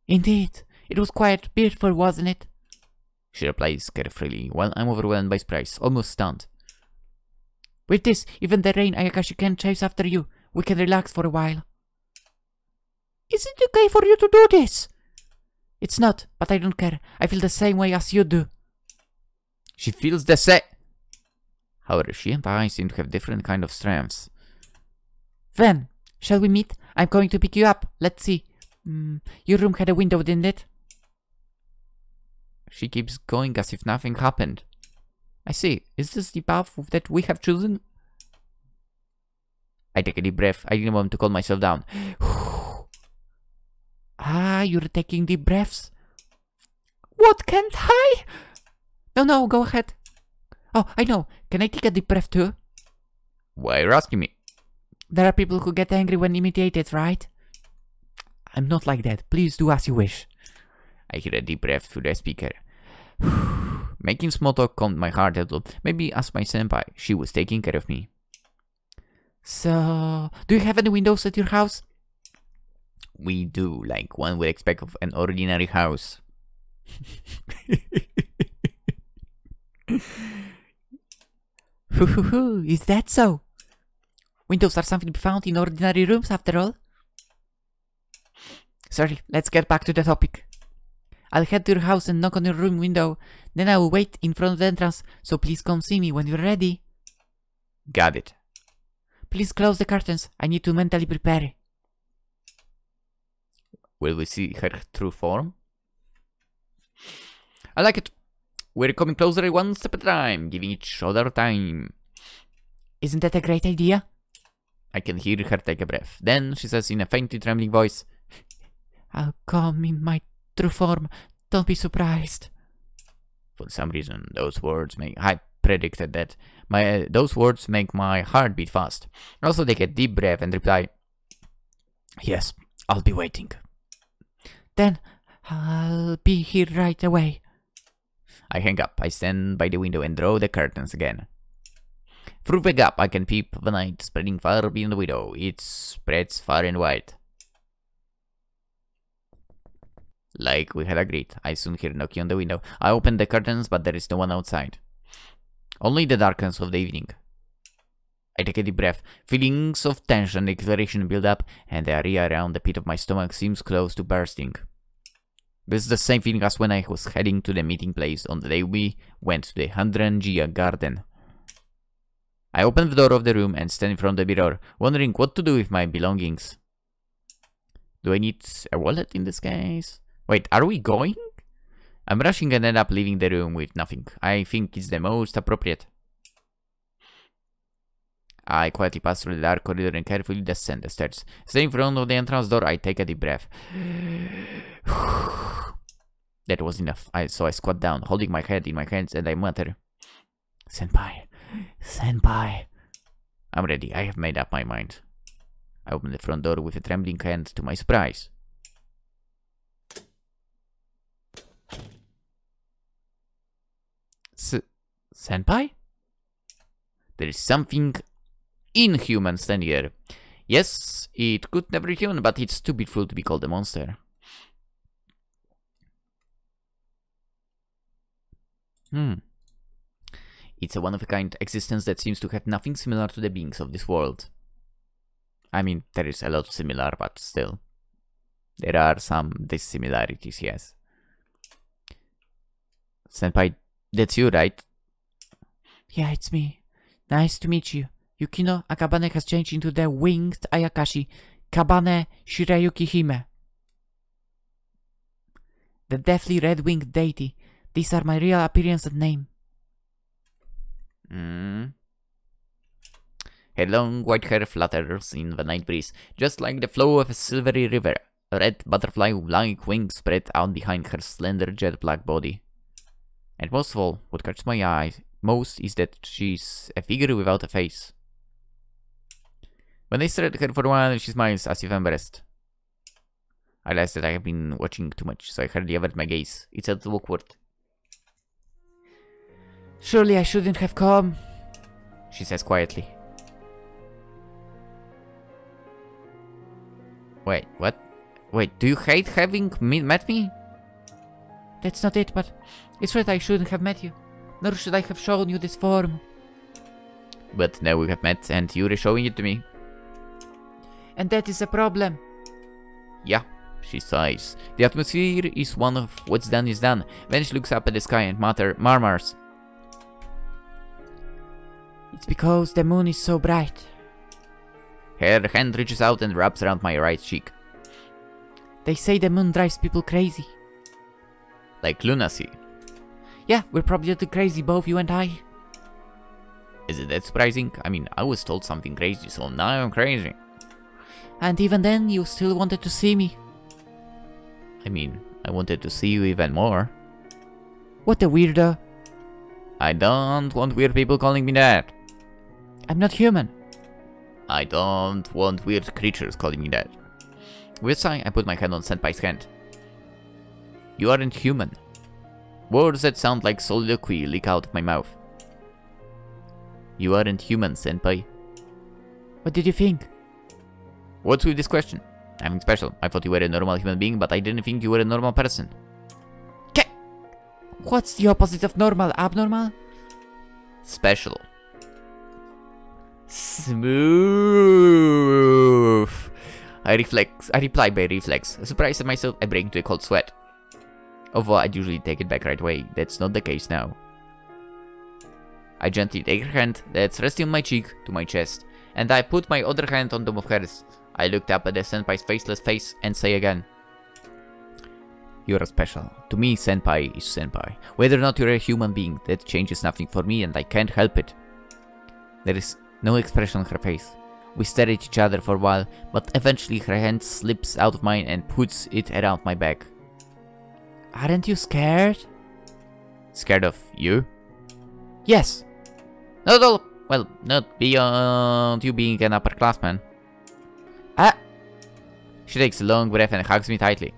Indeed. It was quite beautiful, wasn't it?
She replies carefully, while I'm overwhelmed by surprise, almost stunned.
With this, even the rain Ayakashi can't chase after you. We can relax for a while. Is it okay for you to do this? It's not, but I don't care. I feel the same way as you do.
She feels the same. However, she and I seem to have different kind of strengths.
When? Shall we meet? I'm going to pick you up. Let's see. Your room had a window, didn't it?
She keeps going as if nothing happened. I see. Is this the path that we have chosen? I take a deep breath. I didn't want to calm myself down.
Ah, you're taking deep breaths. What, can't I? No, go ahead. Oh, I know. Can I take a deep breath too?
Why are you asking me?
There are people who get angry when imitated, right? I'm not like that. Please do as you wish.
I hear a deep breath through the speaker. Making small talk calmed my heart a little. Maybe ask my senpai. She was taking care of me.
So, do you have any windows at your house?
We do, like one would expect of an ordinary house.
Is that so? Windows are something to be found in ordinary rooms after all. Sorry, let's get back to the topic. I'll head to your house and knock on your room window. Then I will wait in front of the entrance, so please come see me when you're ready.
Got it.
Please close the curtains. I need to mentally prepare.
Will we see her true form? I like it. We're coming closer one step at a time, giving each other time.
Isn't that a great idea?
I can hear her take a breath. Then she says in a faintly trembling voice,
I'll come in my true form. Don't be surprised.
For some reason, those words make... I predicted that. Those words make my heart beat fast. I also take a deep breath and reply, yes, I'll be waiting.
Then, I'll be here right away.
I hang up. I stand by the window and draw the curtains again. Through the gap, I can peep the night spreading far beyond the window. It spreads far and wide. Like we had agreed, I soon hear knocking on the window. I open the curtains, but there is no one outside. Only the darkness of the evening. I take a deep breath. Feelings of tension and exhilaration build up, and the area around the pit of my stomach seems close to bursting. This is the same feeling as when I was heading to the meeting place on the day we went to the Hydrangea garden. I open the door of the room and stand in front of the mirror, wondering what to do with my belongings. Do I need a wallet in this case? Wait, are we going? I'm rushing and end up leaving the room with nothing. I think it's the most appropriate. I quietly pass through the dark corridor and carefully descend the stairs. Staying in front of the entrance door, I take a deep breath. That was enough. So I squat down, holding my head in my hands, and I mutter, Senpai, Senpai. I'm ready. I have made up my mind. I open the front door with a trembling hand to my surprise. Senpai? There is something inhuman standing here. Yes, it could never be human, but it's too beautiful to be called a monster. It's a one-of-a-kind existence that seems to have nothing similar to the beings of this world. I mean, there is a lot similar, but still. There are some dissimilarities, yes. Senpai, that's you, right?
Yeah, it's me. Nice to meet you. Yukino Akabane has changed into the winged Ayakashi, Kabane Shirayuki Hime. The deathly red-winged deity. These are my real appearance and name.
Her long white hair flutters in the night breeze, just like the flow of a silvery river. A red butterfly-like wings spread out behind her slender jet-black body. And most of all, what catches my eye most is that she's a figure without a face. When I stare at her for a while, she smiles as if embarrassed. I realize that I have been watching too much, so I hardly avert my gaze. It's a little awkward.
Surely I shouldn't have come,
she says quietly. Wait, what? Wait, do you hate having met me?
That's not it, but it's right, I shouldn't have met you. Nor should I have shown you this form.
But now we have met and you're showing it to me.
And that is a problem.
Yeah, she sighs. The atmosphere is one of what's done is done. Then she looks up at the sky and murmurs.
It's because the moon is so bright.
Her hand reaches out and wraps around my right cheek.
They say the moon drives people crazy.
Like lunacy.
Yeah, we're probably a little crazy, both you and I.
Is it that surprising? I mean, I was told something crazy, so now I'm crazy.
And even then, you still wanted to see me.
I mean, I wanted to see you even more.
What a weirdo.
I don't want weird people calling me that.
I'm not human.
I don't want weird creatures calling me that. With a sigh, I put my hand on Senpai's hand. You aren't human. Words that sound like soliloquy leak out of my mouth. You aren't human, Senpai.
What did you think?
What's with this question? Nothing special. I thought you were a normal human being, but I didn't think you were a normal person.
What's the opposite of normal? Abnormal?
Special. Smooth. I reply by reflex. Surprised at myself, I break into a cold sweat. Although I'd usually take it back right away, that's not the case now. I gently take her hand that's resting on my cheek to my chest, and I put my other hand on top of hers. I looked up at the Senpai's faceless face and say again. You're special. To me, Senpai is Senpai. Whether or not you're a human being, that changes nothing for me and I can't help it. There is no expression on her face. We stare at each other for a while, but eventually her hand slips out of mine and puts it around my back.
Aren't you scared?
Scared of you?
Yes.
Not all. Well, not beyond you being an upperclassman.
Ah.
She takes a long breath and hugs me tightly.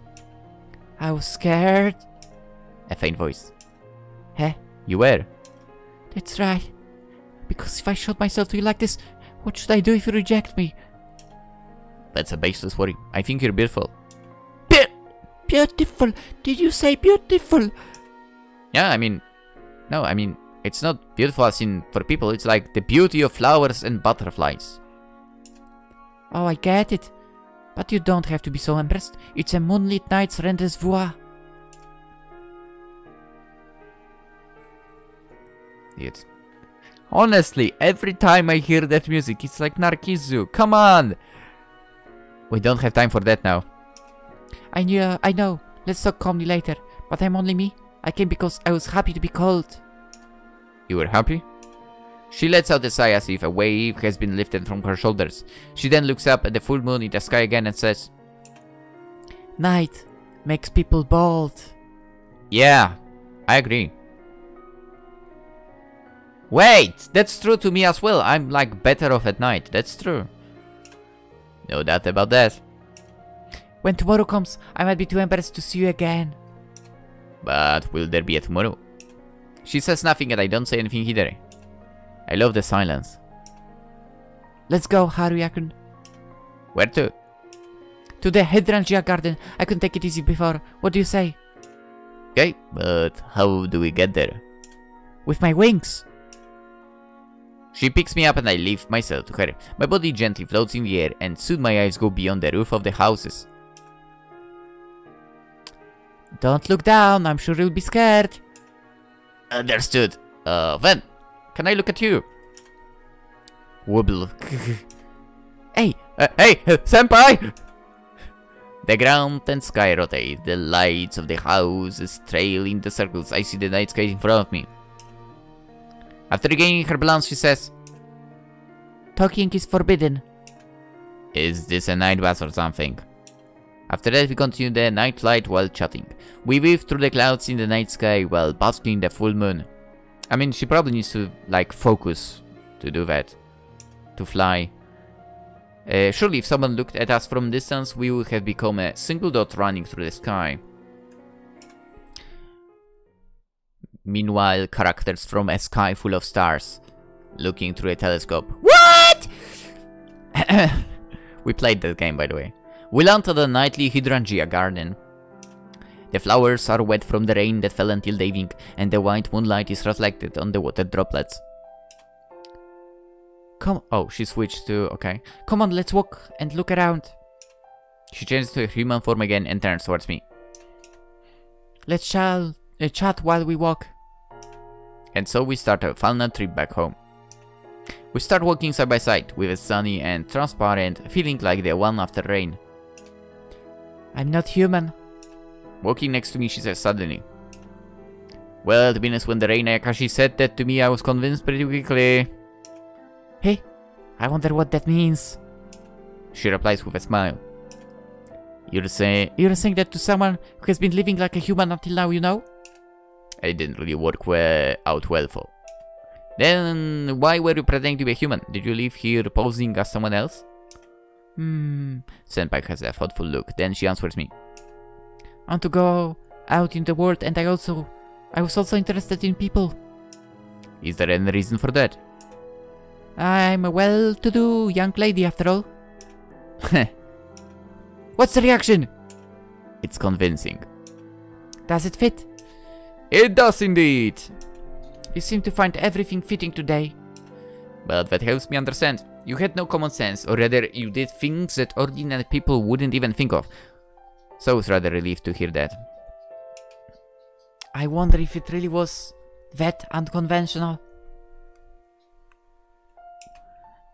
I was scared.
A faint voice.
Huh?
You were?
That's right. Because if I showed myself to you like this, what should I do if you reject me?
That's a baseless worry. I think you're beautiful.
Beautiful? Did you say beautiful?
Yeah, I mean... No, I mean... It's not beautiful as in for people. It's like the beauty of flowers and butterflies.
Oh, I get it. But you don't have to be so embarrassed. It's a moonlit night's rendezvous.
Yet. Honestly, every time I hear that music, it's like Narkizu. Come on! We don't have time for that now.
I know. Let's talk calmly later. But I'm only me. I came because I was happy to be called.
You were happy? She lets out a sigh as if a wave has been lifted from her shoulders. She then looks up at the full moon in the sky again and says,
Night makes people bold.
Yeah, I agree. Wait, that's true to me as well. I'm like better off at night. That's true. No doubt about that.
When tomorrow comes, I might be too embarrassed to see you again.
But will there be a tomorrow? She says nothing and I don't say anything either. I love the silence.
Let's go, Haruya-kun.
Where to?
To the hydrangea garden. I couldn't take it easy before. What do you say?
Okay, but how do we get there?
With my wings.
She picks me up and I lift myself to her. My body gently floats in the air and soon my eyes go beyond the roof of the houses.
Don't look down, I'm sure you'll be scared.
Understood. Then, can I look at you? Wobble.
Hey!
Hey, Senpai! The ground and sky rotate. The lights of the houses trail in the circles. I see the night sky in front of me. After regaining her balance, she says,
Talking is forbidden.
Is this a night bath or something? After that, we continue the night flight while chatting. We weave through the clouds in the night sky while basking in the full moon. I mean, she probably needs to, like, focus to do that. To fly. Surely if someone looked at us from distance, we would have become a single dot running through the sky. Meanwhile, characters from a sky full of stars, looking through a telescope. What?! We played that game, by the way. We land at the nightly hydrangea garden. The flowers are wet from the rain that fell until evening, and the white moonlight is reflected on the water droplets. Oh, she switched to... okay.
Come on, let's walk and look around.
She changes to a human form again and turns towards me.
Let's chat while we walk.
And so we start a fun trip back home. We start walking side by side, with it sunny and transparent, feeling like the one after rain.
I'm not human.
Walking next to me, she says suddenly. Well, to be honest, when the Rain Ayakashi said that to me, I was convinced pretty quickly.
Hey, I wonder what that means.
She replies with a smile. You're saying
that to someone who has been living like a human until now, you know?
It didn't really work out well for. Then, why were you pretending to be a human? Did you live here posing as someone else? Senpai has a thoughtful look. Then she answers me.
I want to go out in the world, and I was also interested in people.
Is there any reason for that?
I'm a well-to-do young lady after all. What's the reaction?
It's convincing.
Does it fit?
It does indeed.
You seem to find everything fitting today.
But that helps me understand. You had no common sense, or rather, you did things that ordinary people wouldn't even think of. So I was rather relieved to hear that.
I wonder if it really was that unconventional.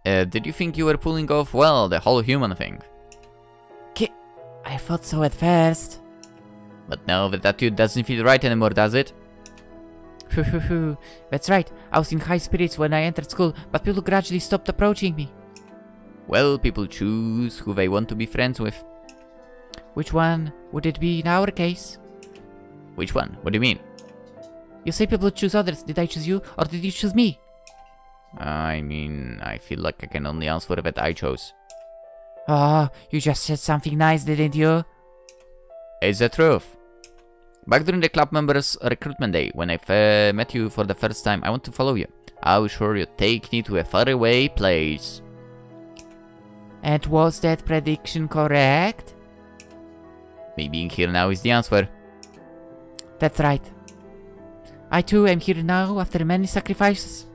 Did you think you were pulling off, well, the whole human thing?
I thought so at first.
But now that attitude doesn't feel right anymore, does it?
That's right. I was in high spirits when I entered school, but people gradually stopped approaching me.
Well, people choose who they want to be friends with.
Which one would it be in our case?
Which one? What do you mean?
You say people choose others. Did I choose you, or did you choose me?
I mean, I feel like I can only answer that I chose.
Oh, you just said something nice, didn't you?
It's the truth. Back during the club members' recruitment day, when I met you for the first time, I want to follow you. I was sure you'd take me to a faraway place.
And was that prediction correct?
Me being here now is the answer.
That's right. I too am here now after many sacrifices.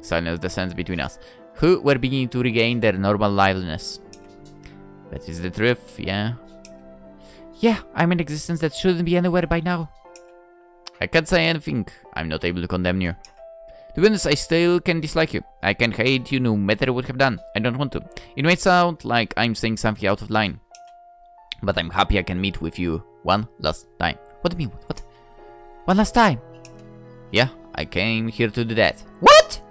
Silence descends between us, who were beginning to regain their normal liveliness. That is the truth, yeah?
Yeah, I'm in existence that shouldn't be anywhere by now.
I can't say anything. I'm not able to condemn you. To be honest, I still can dislike you. I can hate you no matter what I've done. I don't want to. It might sound like I'm saying something out of line. But I'm happy I can meet with you one last time.
What do you mean? What? One last time?
Yeah, I came here to do that.
What?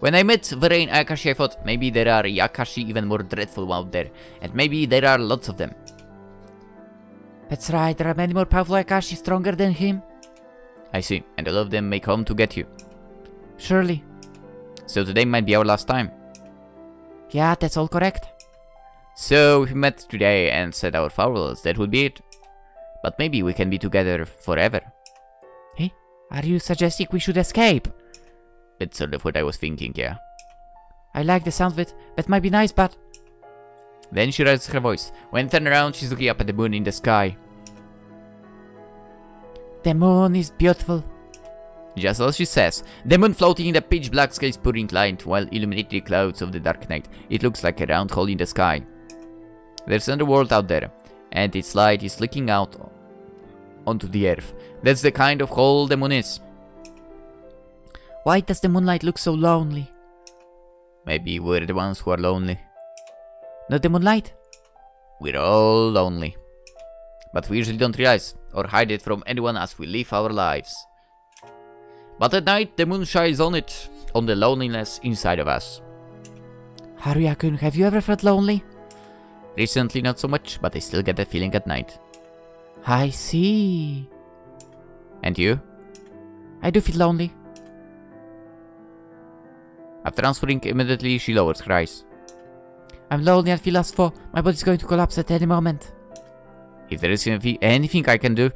When I met the Rain Ayakashi, I thought maybe there are Yakashi even more dreadful out there. And maybe there are lots of them.
That's right, there are many more powerful Ayakashi stronger than him.
I see, and all of them may come to get you.
Surely.
So today might be our last time.
Yeah, that's all correct.
So if we met today and said our farewells, that would be it. But maybe we can be together forever.
Hey, are you suggesting we should escape?
It's sort of what I was thinking, yeah.
I like the sound of it. That might be nice, but...
Then she raises her voice. When I turn around, she's looking up at the moon in the sky.
The moon is beautiful.
Just as she says, the moon floating in the pitch black sky is pouring light while illuminating the clouds of the dark night. It looks like a round hole in the sky. There's another world out there, and its light is leaking out onto the earth. That's the kind of hole the moon is.
Why does the moonlight look so lonely?
Maybe we're the ones who are lonely.
Not the moonlight?
We're all lonely. But we usually don't realize or hide it from anyone as we live our lives. But at night, the moon shines on it, on the loneliness inside of us.
Haruya-kun, have you ever felt lonely?
Recently, not so much, but I still get that feeling at night.
I see.
And you?
I do feel lonely.
After answering immediately, she lowers her eyes.
I'm lonely and feel lost for. My body's going to collapse at any moment.
If there is anything I can do...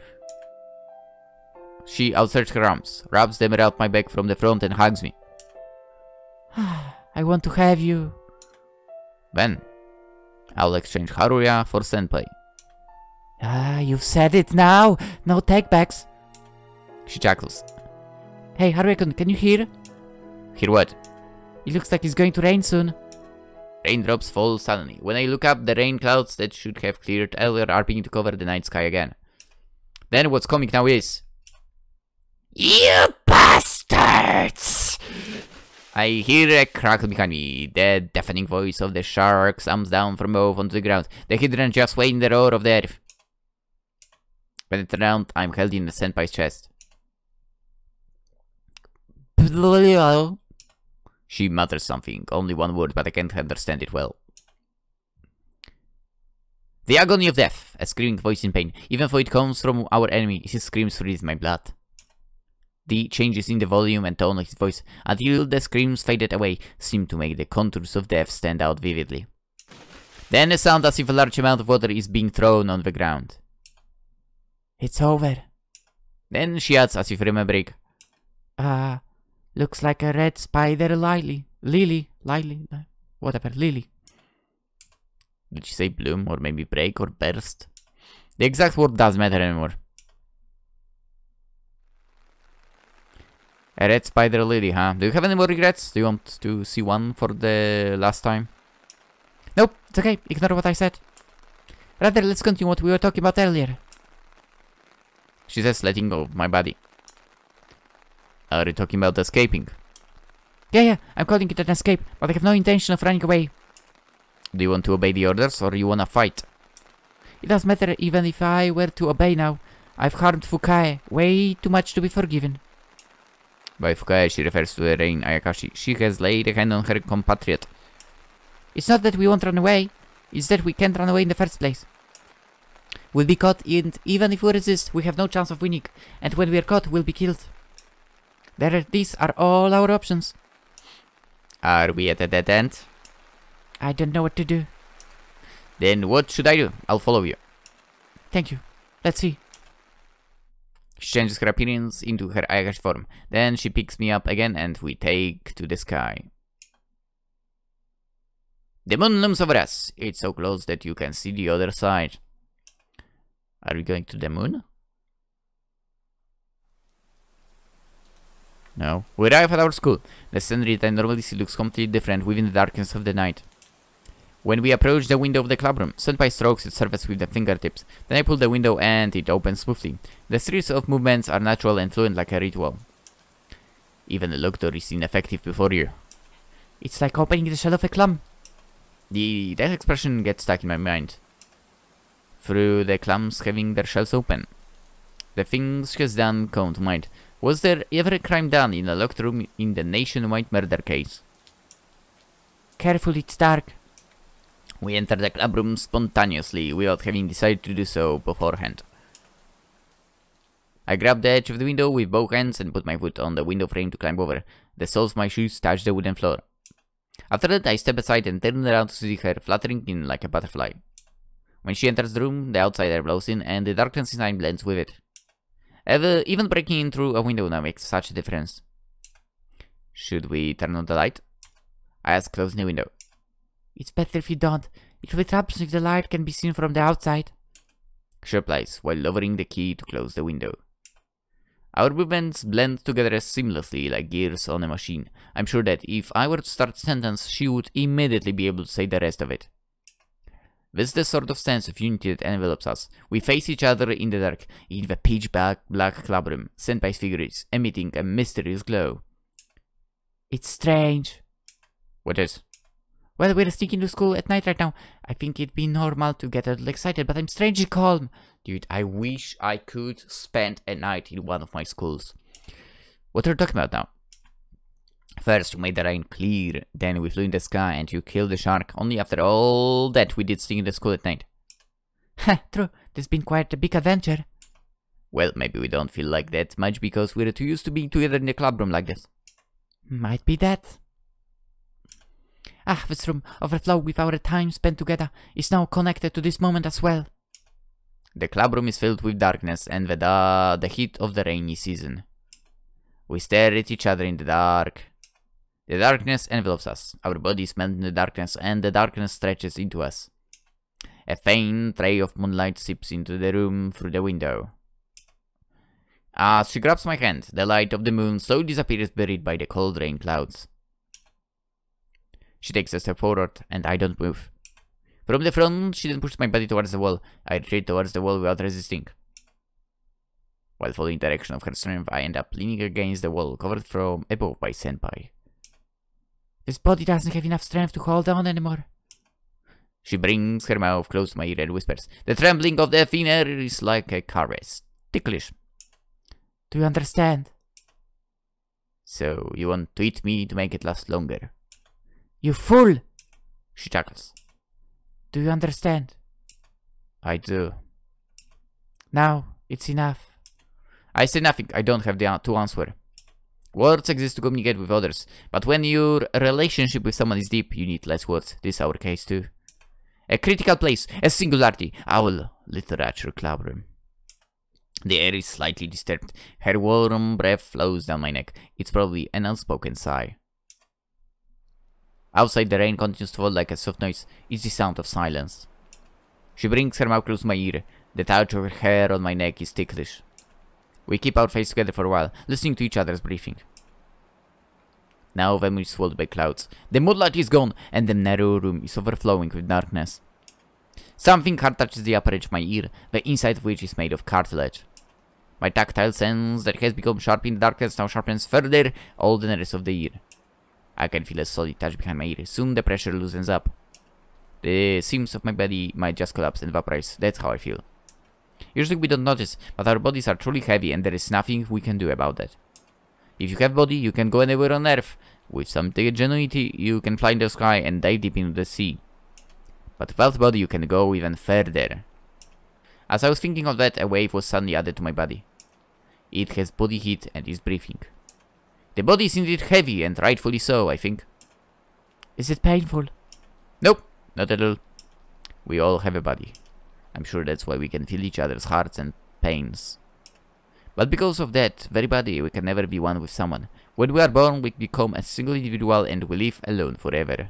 She outstretches her arms, wraps them around my back from the front and hugs me.
I want to have you.
Then, I'll exchange Haruya for Senpai.
You've said it now. No takebacks.
She chuckles.
Hey, Haruya-kun, can you hear?
Hear what?
It looks like it's going to rain soon.
Raindrops fall suddenly. When I look up, the rain clouds that should have cleared earlier are beginning to cover the night sky again. Then what's coming now is...
You bastards!
I hear a crackle behind me. The deafening voice of the shark slams down from above onto the ground. The hydrant just waiting the roar of the earth. When I turn around, I'm held in the Senpai's chest. She mutters something, only one word, but I can't understand it well. The agony of death, a screaming voice in pain. Even though it comes from our enemy, his screams freeze my blood. The changes in the volume and tone of his voice, until the screams faded away, seemed to make the contours of death stand out vividly. Then a sound as if a large amount of water is being thrown on the ground.
It's over.
Then she adds, as if remembering,
Looks like a red spider lily. Lily.
Did she say bloom, or maybe break, or burst? The exact word doesn't matter anymore. A red spider lily, huh? Do you have any more regrets? Do you want to see one for the last time?
Nope, it's okay. Ignore what I said. Rather, let's continue what we were talking about earlier.
She says, letting go of my body. Are you talking about escaping?
Yeah, I'm calling it an escape, but I have no intention of running away.
Do you want to obey the orders, or you wanna fight?
It doesn't matter even if I were to obey now. I've harmed Fukae way too much to be forgiven.
By Fukae, she refers to the Reign Ayakashi. She has laid a hand on her compatriot.
It's not that we won't run away, it's that we can't run away in the first place. We'll be caught, and even if we resist, we have no chance of winning. And when we are caught, we'll be killed. These are all our options.
Are we at a dead end?
I don't know what to do.
Then what should I do? I'll follow you.
Thank you. Let's see.
She changes her appearance into her Ayakashi form. Then she picks me up again and we take to the sky. The moon looms over us. It's so close that you can see the other side. Are we going to the moon? No. We arrive at our school. The scenery that I normally see looks completely different within the darkness of the night. When we approach the window of the clubroom, Senpai strokes its surface with the fingertips. Then I pull the window and it opens smoothly. The series of movements are natural and fluent like a ritual. Even the lock door is ineffective before you.
It's like opening the shell of a clam.
That expression gets stuck in my mind. Through the clams having their shells open. The things she has done come to mind. Was there ever a crime done in a locked room in the nationwide murder case?
Careful, it's dark.
We enter the clubroom spontaneously, without having decided to do so beforehand. I grab the edge of the window with both hands and put my foot on the window frame to climb over. The soles of my shoes touch the wooden floor. After that, I step aside and turn around to see her fluttering in like a butterfly. When she enters the room, the outside air blows in and the darkness inside blends with it. Even breaking in through a window now makes such a difference. Should we turn on the light? I ask, closing the window.
It's better if you don't. It will be troublesome if the light can be seen from the outside.
She replies, while lowering the key to close the window. Our movements blend together as seamlessly like gears on a machine. I'm sure that if I were to start a sentence, she would immediately be able to say the rest of it. This is the sort of sense of unity that envelops us. We face each other in the dark, in the pitch black clubroom. Senpai's figure is emitting a mysterious glow.
It's strange.
What is?
Well, we're sneaking to school at night right now. I think it'd be normal to get a little excited, but I'm strangely calm.
Dude, I wish I could spend a night in one of my schools. What are you talking about now? First, you made the rain clear, then we flew in the sky and you killed the shark. Only after all that we did sneak in the school at night.
Ha, true. This has been quite a big adventure.
Well, maybe we don't feel like that much because we're too used to being together in the clubroom like this.
Might be that. This room, overflow with our time spent together, is now connected to this moment as well.
The clubroom is filled with darkness and the heat of the rainy season. We stare at each other in the dark. The darkness envelops us. Our bodies melt in the darkness and the darkness stretches into us. A faint ray of moonlight seeps into the room through the window. As she grabs my hand, the light of the moon slowly disappears buried by the cold rain clouds. She takes a step forward, and I don't move. From the front, she then pushes my body towards the wall. I retreat towards the wall without resisting. While following the direction of her strength, I end up leaning against the wall, covered from above by Senpai.
This body doesn't have enough strength to hold on anymore.
She brings her mouth close to my ear and whispers, "The trembling of the thin air is like a caress. Ticklish."
Do you understand?
So, you want to eat me to make it last longer?
You fool!
She chuckles.
Do you understand?
I do.
Now, it's enough.
I say nothing. I don't have to answer. Words exist to communicate with others, but when your relationship with someone is deep, you need less words. This is our case too. A critical place, a singularity, our literature clubroom. The air is slightly disturbed. Her warm breath flows down my neck. It's probably an unspoken sigh. Outside, the rain continues to fall like a soft noise. It's the sound of silence. She brings her mouth close to my ear. The touch of her hair on my neck is ticklish. We keep our faces together for a while, listening to each other's breathing. Now Vemu is swallowed by clouds. The moonlight is gone, and the narrow room is overflowing with darkness. Something hard touches the upper edge of my ear, the inside of which is made of cartilage. My tactile sense that has become sharp in the darkness now sharpens further all the rest of the ear. I can feel a solid touch behind my ear. Soon the pressure loosens up. The seams of my body might just collapse and vaporize. That's how I feel. Usually we don't notice, but our bodies are truly heavy and there is nothing we can do about that. If you have a body, you can go anywhere on Earth. With some ingenuity, you can fly in the sky and dive deep into the sea. But without a body, you can go even further. As I was thinking of that, a wave was suddenly added to my body. It has body heat and is breathing. The body is indeed heavy, and rightfully so, I think.
Is it painful?
Nope, not at all. We all have a body. I'm sure that's why we can feel each other's hearts and pains. But because of that very body, we can never be one with someone. When we are born, we become a single individual and we live alone forever.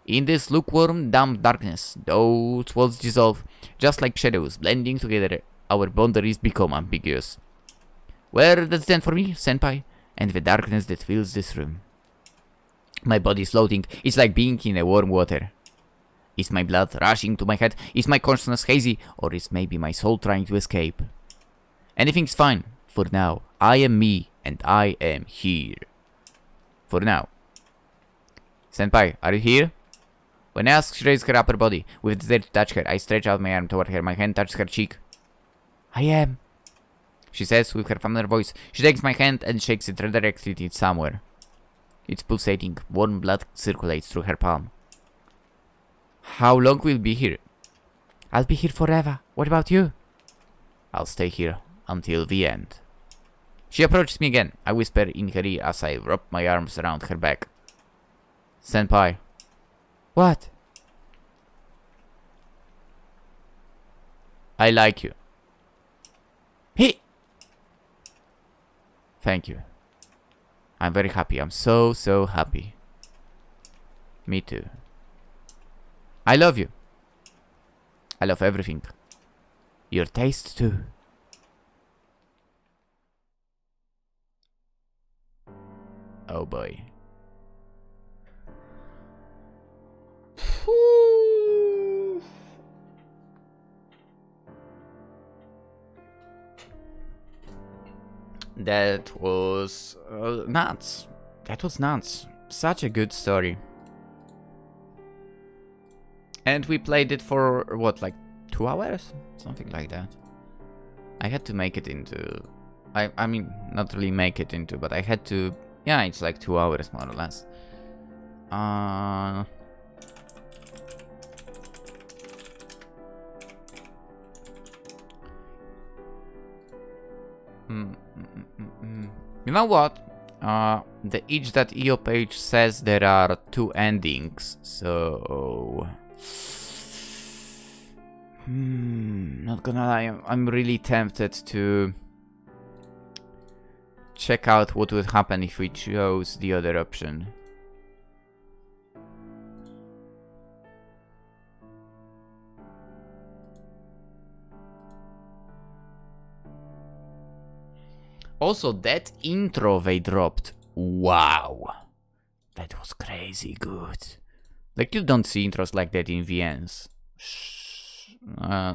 In this lukewarm, damp darkness, those walls dissolve, just like shadows blending together. Our boundaries become ambiguous. Where does it stand for me, Senpai, and the darkness that fills this room? My body is floating. It's like being in a warm water. Is my blood rushing to my head? Is my consciousness hazy? Or is maybe my soul trying to escape? Anything's fine. For now, I am me, and I am here. For now. Senpai, are you here? When I ask, she raises her upper body. With desire to touch her, I stretch out my arm toward her. My hand touches her cheek.
I am,
she says with her familiar voice. She takes my hand and shakes it, redirecting it somewhere. It's pulsating. Warm blood circulates through her palm. How long will you be here?
I'll be here forever. What about you?
I'll stay here until the end. She approaches me again. I whisper in her ear as I wrap my arms around her back. Senpai.
What?
I like you.
He.
Thank you. I'm very happy. I'm so happy. Me too. I love you. I love everything. Your taste too. Oh boy. That was nuts. That was nuts. Such a good story. And we played it for what, like 2 hours? Something like that. I had to make it into... I mean, not really make it into, but I had to... Yeah, it's like 2 hours more or less. You know what? The itch.io page says there are 2 endings, so... not gonna lie, I'm really tempted to check out what would happen if we chose the other option. Also, that intro they dropped, wow, that was crazy good. Like, you don't see intros like that in VNs.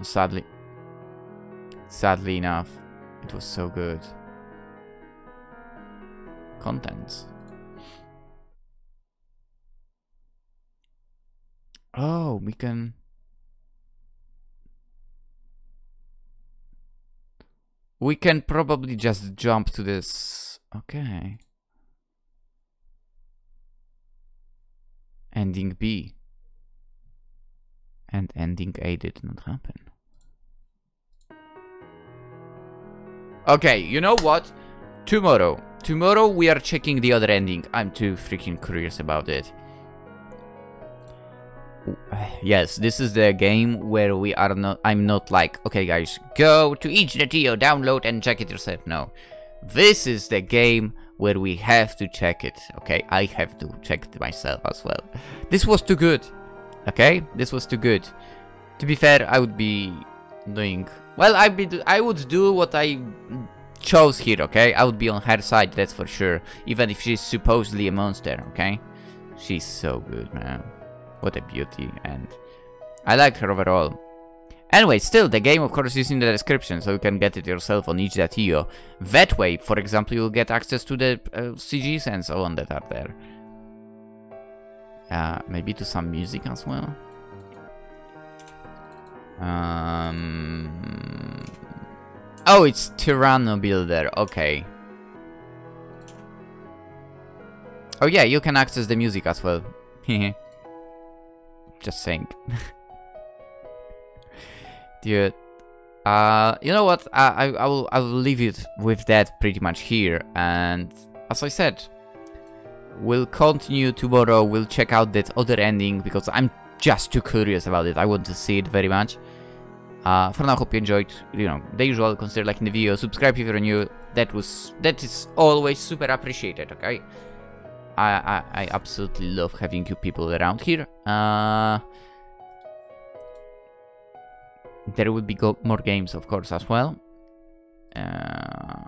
Sadly enough, it was so good. Contents. Oh, we can... We can probably just jump to this. Okay. Ending B. And ending A did not happen. Okay, you know what? Tomorrow we are checking the other ending. I'm too freaking curious about it. Yes, this is the game where we are not... I'm not like, okay guys, go to each Netio, download and check it yourself. No. This is the game where we have to check it, okay? I have to check it myself as well. This was too good, okay? This was too good. To be fair, I would be doing... Well, I would do what I chose here, okay? I would be on her side, that's for sure. Even if she's supposedly a monster, okay? She's so good, man. What a beauty, and I like her overall. Anyway, still, the game, of course, is in the description, so you can get it yourself on itch.io. That way, for example, you'll get access to the CGs and so on that are there. Maybe to some music as well. Oh, it's Tyranno Builder, okay. Oh yeah, you can access the music as well. Just saying. Dude. You know what? I will leave it with that pretty much here. And as I said, we'll continue tomorrow. We'll check out that other ending because I'm just too curious about it. I want to see it very much. For now, hope you enjoyed. You know, the usual. Consider liking the video, subscribe if you're new. That is always super appreciated. Okay. I absolutely love having you people around here. There will be more games, of course, as well.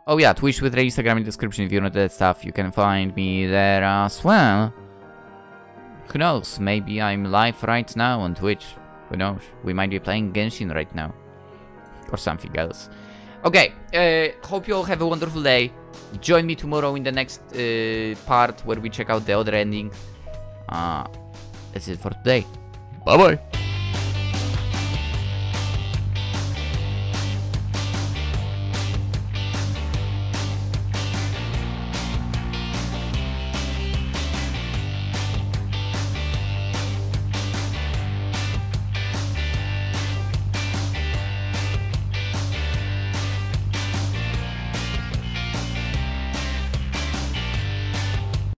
Oh yeah, Twitch with the Instagram in the description if you know that stuff. You can find me there as well. Who knows? Maybe I'm live right now on Twitch. Who knows? We might be playing Genshin right now. Or something else. Okay, hope you all have a wonderful day. Join me tomorrow in the next part where we check out the other ending. That's it for today. Bye bye.